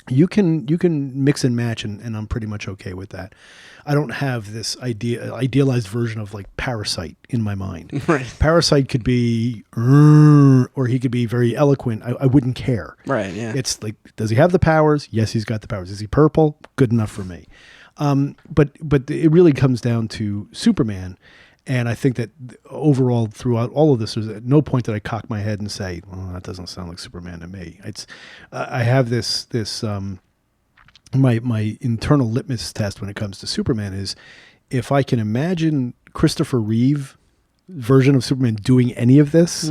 you can mix and match, and I'm pretty much okay with that. I don't have this idealized version of like Parasite in my mind. Right. Parasite could be, or he could be very eloquent. I wouldn't care. Right. Yeah. It's like, does he have the powers? Yes, he's got the powers. Is he purple? Good enough for me. But it really comes down to Superman. And I think that overall, throughout all of this, there's at no point that I cock my head and say, "Oh, that doesn't sound like Superman to me." It's, I have this my internal litmus test when it comes to Superman is, if I can imagine Christopher Reeve version of Superman doing any of this,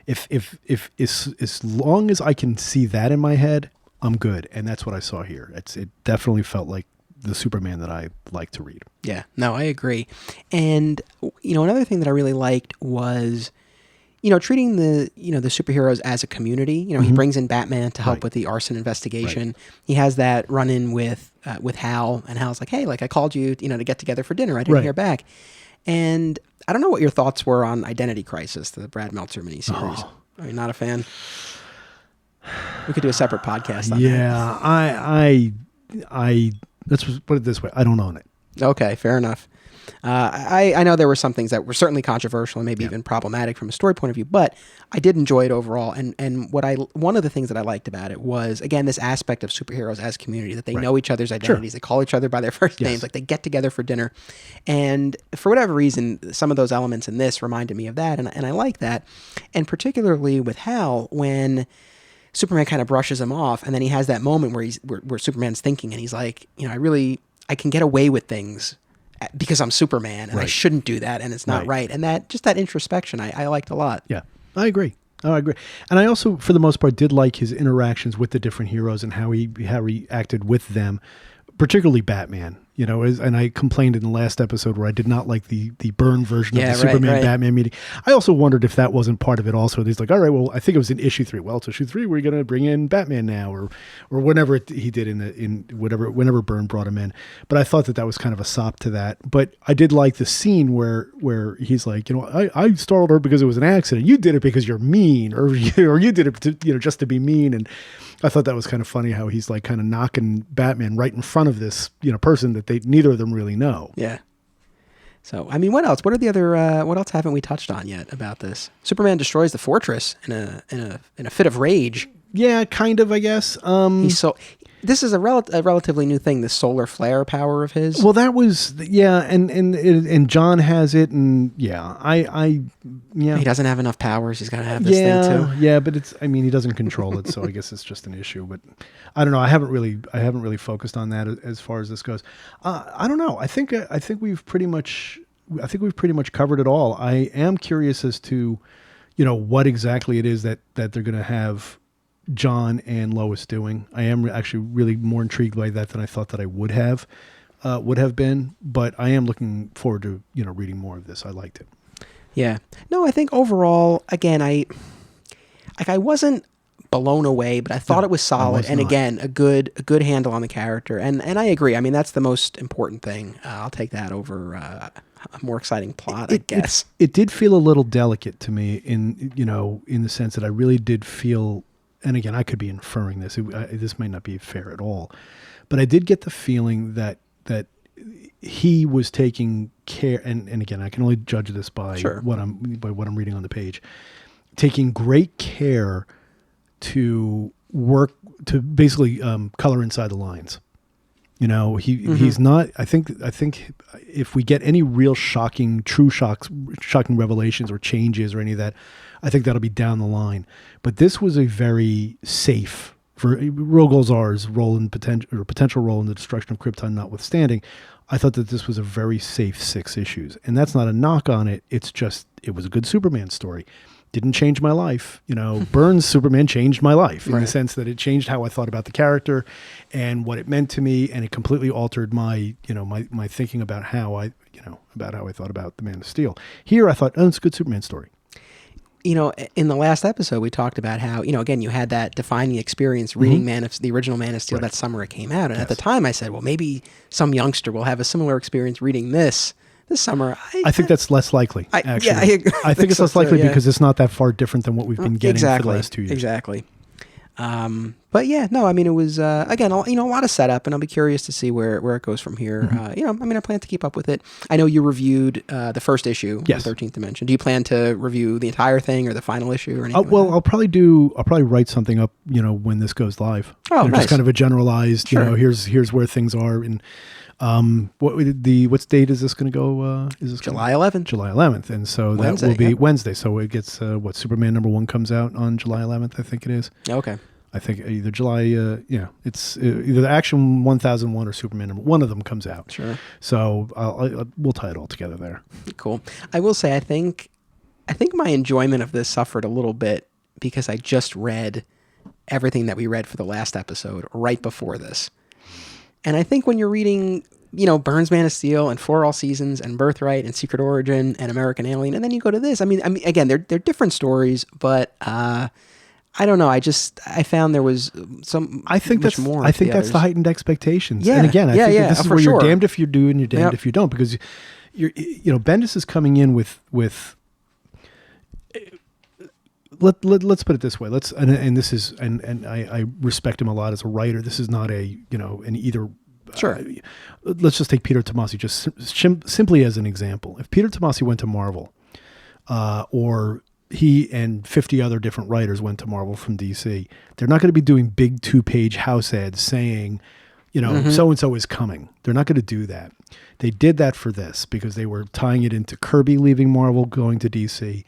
if as long as I can see that in my head, I'm good. And that's what I saw here. It definitely felt like the Superman that I like to read. Yeah, no, I agree. And, you know, another thing that I really liked was, you know, treating the superheroes as a community. You know, he brings in Batman to help with the arson investigation. Right. He has that run-in with Hal, and Hal's like, hey, like, I called you, you know, to get together for dinner. I didn't hear back. And I don't know what your thoughts were on Identity Crisis, the Brad Meltzer miniseries. Are you not a fan? We could do a separate podcast on that. Yeah, let's put it this way. I don't own it. Okay, fair enough. I know there were some things that were certainly controversial and maybe even problematic from a story point of view, but I did enjoy it overall. And one of the things that I liked about it was, again, this aspect of superheroes as community, that they know each other's identities. They call each other by their first names, like they get together for dinner. And for whatever reason, some of those elements in this reminded me of that, and I like that. And particularly with Hal, when Superman kind of brushes him off, and then he has that moment where Superman's thinking, and he's like, you know, I can get away with things because I'm Superman, and I shouldn't do that, and it's not right. And that introspection, I liked a lot. Yeah, I agree. And I also, for the most part, did like his interactions with the different heroes and how he acted with them, particularly Batman. You know, and I complained in the last episode where I did not like the Byrne version of the Superman Batman meeting. I also wondered if that wasn't part of it also. He's like, all right, well, I think it was in issue 3. Well, it's issue 3. We're going to bring in Batman now, or whatever he did whenever Byrne brought him in. But I thought that was kind of a sop to that. But I did like the scene where he's like, you know, I startled her because it was an accident. You did it because you're mean, or you did it to, you know, just to be mean. And I thought that was kind of funny how he's like kind of knocking Batman right in front of this, you know, person that neither of them really know. Yeah. So, I mean, what else? What are the other? What else haven't we touched on yet about this? Superman destroys the fortress in a fit of rage. Yeah, kind of, I guess. This is a relatively new thing, this solar flare power of his. Well, that was, and John has it, and He doesn't have enough powers. He's got to have this thing too. Yeah, but he doesn't control it, so I guess it's just an issue. But I don't know. I haven't really focused on that as far as this goes. I don't know. I think we've pretty much covered it all. I am curious as to, you know, what exactly it is that they're going to have John and Lois doing. I am actually really more intrigued by that than I thought that I would have been, but I am looking forward to, you know, reading more of this. I liked it. Yeah. No, I think overall, again, I wasn't blown away, but I thought it was solid. And again, a good handle on the character. And I agree. I mean, that's the most important thing. I'll take that over a more exciting plot, I guess. It did feel a little delicate to me in the sense that I really did feel, and again, I could be inferring this. This might not be fair at all, But I did get the feeling that he was taking care, and again, I can only judge this by what I'm reading on the page, taking great care to work to basically color inside the lines. He's not. I think if we get any real shocking revelations or changes or any of that, I think that'll be down the line. But this was a very safe, for Rogol Zaar's role in potential role in the destruction of Krypton notwithstanding. I thought that this was a very safe 6 issues, and that's not a knock on it. It's just it was a good Superman story. Didn't change my life. Byrne's Superman changed my life in the sense that it changed how I thought about the character and what it meant to me, and it completely altered my my thinking about how I thought about the Man of Steel. Here, I thought, it's a good Superman story. In the last episode, we talked about how, again, you had that defining experience reading the original Man of Steel that summer it came out. And at the time I said, well, maybe some youngster will have a similar experience reading this summer. I think that's less likely, actually. Yeah, I think it's less likely because it's not that far different than what we've been getting for the last 2 years. Exactly. But yeah, no, I mean, it was, again, a lot of setup, and I'll be curious to see where it goes from here. I plan to keep up with it. I know you reviewed the first issue, yes. The 13th Dimension. Do you plan to review the entire thing or the final issue or anything? Well, I'll probably write something up, when this goes live. Oh, nice. Just kind of a generalized, here's where things are. And what date is this going to go? Is this July 11th? July 11th, and so that will be Wednesday. So it gets Superman #1 comes out on July 11th, I think it is. Okay. I think either July, it's either the Action 1001 or Superman one of them comes out. Sure. So we'll tie it all together there. Cool. I will say, I think my enjoyment of this suffered a little bit because I just read everything that we read for the last episode right before this. And I think when you're reading, Byrne's Man of Steel and For All Seasons and Birthright and Secret Origin and American Alien, and then you go to this, I mean, again, they're different stories, but I don't know. I found there was much more. I think that's the heightened expectations. Yeah. And again, I think that this is where you're damned if you do and you're damned if you don't, because Bendis is coming in with let's put it this way. I respect him a lot as a writer. This is not an either. Sure. Let's just take Peter Tomasi just simply as an example. If Peter Tomasi went to Marvel, or he and 50 other different writers went to Marvel from DC, they're not going to be doing big 2-page house ads saying, so-and-so is coming. They're not going to do that. They did that for this because they were tying it into Kirby leaving Marvel, going to DC,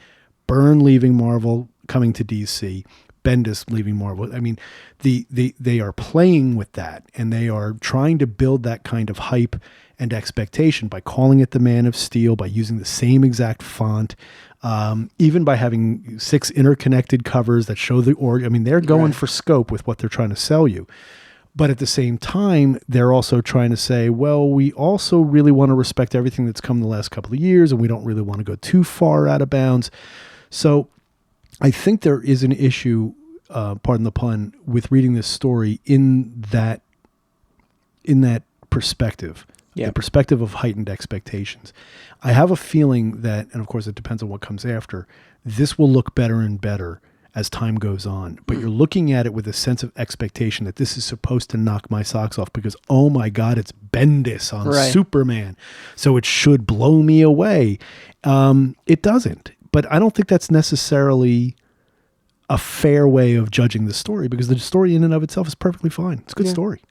Byrne leaving Marvel, coming to DC, Bendis leaving Marvel. I mean, they are playing with that, and they are trying to build that kind of hype and expectation by calling it the Man of Steel, by using the same exact font, even by having 6 interconnected covers that show the org. I mean, they're going for scope with what they're trying to sell you. But at the same time, they're also trying to say, well, we also really want to respect everything that's come the last couple of years, and we don't really want to go too far out of bounds. So I think there is an issue, pardon the pun, with reading this story in that perspective. Yeah. The perspective of heightened expectations. I have a feeling that, and of course it depends on what comes after, this will look better and better as time goes on. But you're looking at it with a sense of expectation that this is supposed to knock my socks off because, oh my God, it's Bendis on Superman. So it should blow me away. It doesn't. But I don't think that's necessarily a fair way of judging the story, because the story in and of itself is perfectly fine. It's a good story.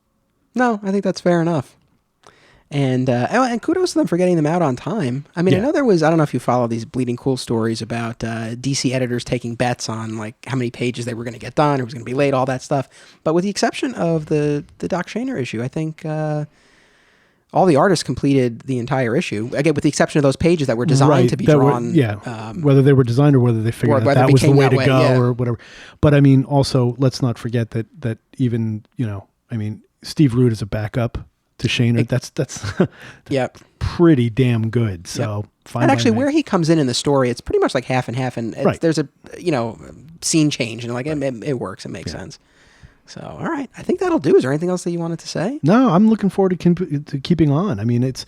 No, I think that's fair enough. And kudos to them for getting them out on time. I mean, I know there was, I don't know if you follow these Bleeding Cool stories about DC editors taking bets on like how many pages they were going to get done, or was going to be late, all that stuff. But with the exception of the Doc Shaner issue, I think all the artists completed the entire issue. Again, with the exception of those pages that were designed to be drawn. Whether they were designed or whether they figured out that was the way to go or whatever. But I mean, also, let's not forget that even, Steve Root is a backup to Shaner. That's pretty damn good. So fine. And actually, where he comes in the story, it's pretty much like half and half, and there's a scene change, and it works. It makes sense. So all right, I think that'll do. Is there anything else that you wanted to say? No, I'm looking forward to keeping on. I mean, it's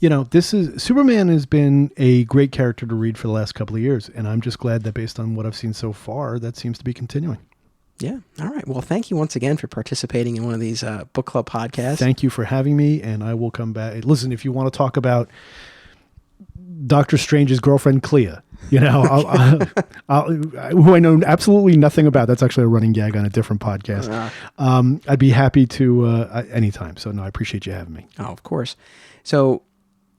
Superman has been a great character to read for the last couple of years, and I'm just glad that based on what I've seen so far, that seems to be continuing. Yeah. All right. Well, thank you once again for participating in one of these book club podcasts. Thank you for having me, and I will come back. Listen, if you want to talk about Doctor Strange's girlfriend, Clea, who I know absolutely nothing about. That's actually a running gag on a different podcast. I'd be happy to anytime. So, no, I appreciate you having me. Oh, of course. So,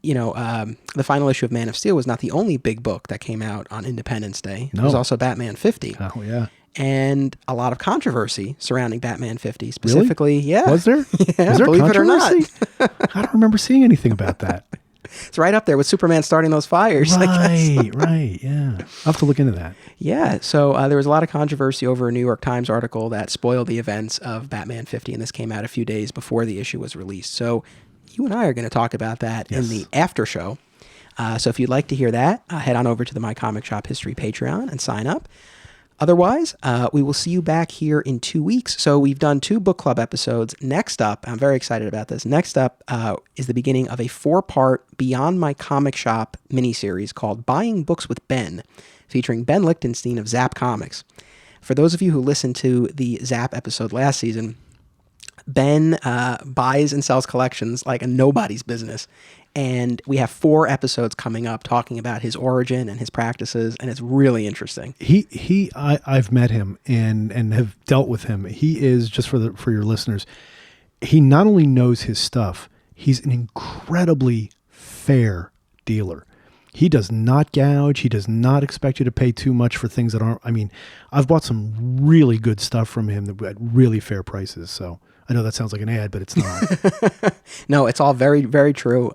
the final issue of Man of Steel was not the only big book that came out on Independence Day. No. There was also Batman 50. Oh, yeah. And a lot of controversy surrounding Batman 50, specifically. Really? Yeah. Was there? Yeah, Was there believe it or not. I don't remember seeing anything about that. It's right up there with Superman starting those fires. Right, yeah. I'll have to look into that. Yeah, so there was a lot of controversy over a New York Times article that spoiled the events of Batman 50, and this came out a few days before the issue was released. So you and I are going to talk about that in the after show. So if you'd like to hear that, head on over to the My Comic Shop History Patreon and sign up. Otherwise, we will see you back here in 2 weeks. So we've done 2 book club episodes. Next up, I'm very excited about this. Next up is the beginning of a 4-part Beyond My Comic Shop miniseries called Buying Books with Ben, featuring Ben Lichtenstein of Zap Comics. For those of you who listened to the Zap episode last season, Ben buys and sells collections like a nobody's business. And we have 4 episodes coming up talking about his origin and his practices, and it's really interesting. I've met him and have dealt with him. He is, just for your listeners, he not only knows his stuff, he's an incredibly fair dealer. He does not gouge. He does not expect you to pay too much for things that aren't. I mean, I've bought some really good stuff from him at really fair prices. So I know that sounds like an ad, but it's not. No, it's all very, very true.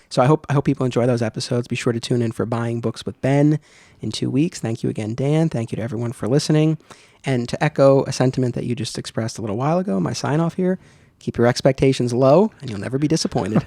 So I hope people enjoy those episodes. Be sure to tune in for Buying Books with Ben in 2 weeks. Thank you again, Dan. Thank you to everyone for listening. And to echo a sentiment that you just expressed a little while ago, my sign off here, keep your expectations low and you'll never be disappointed.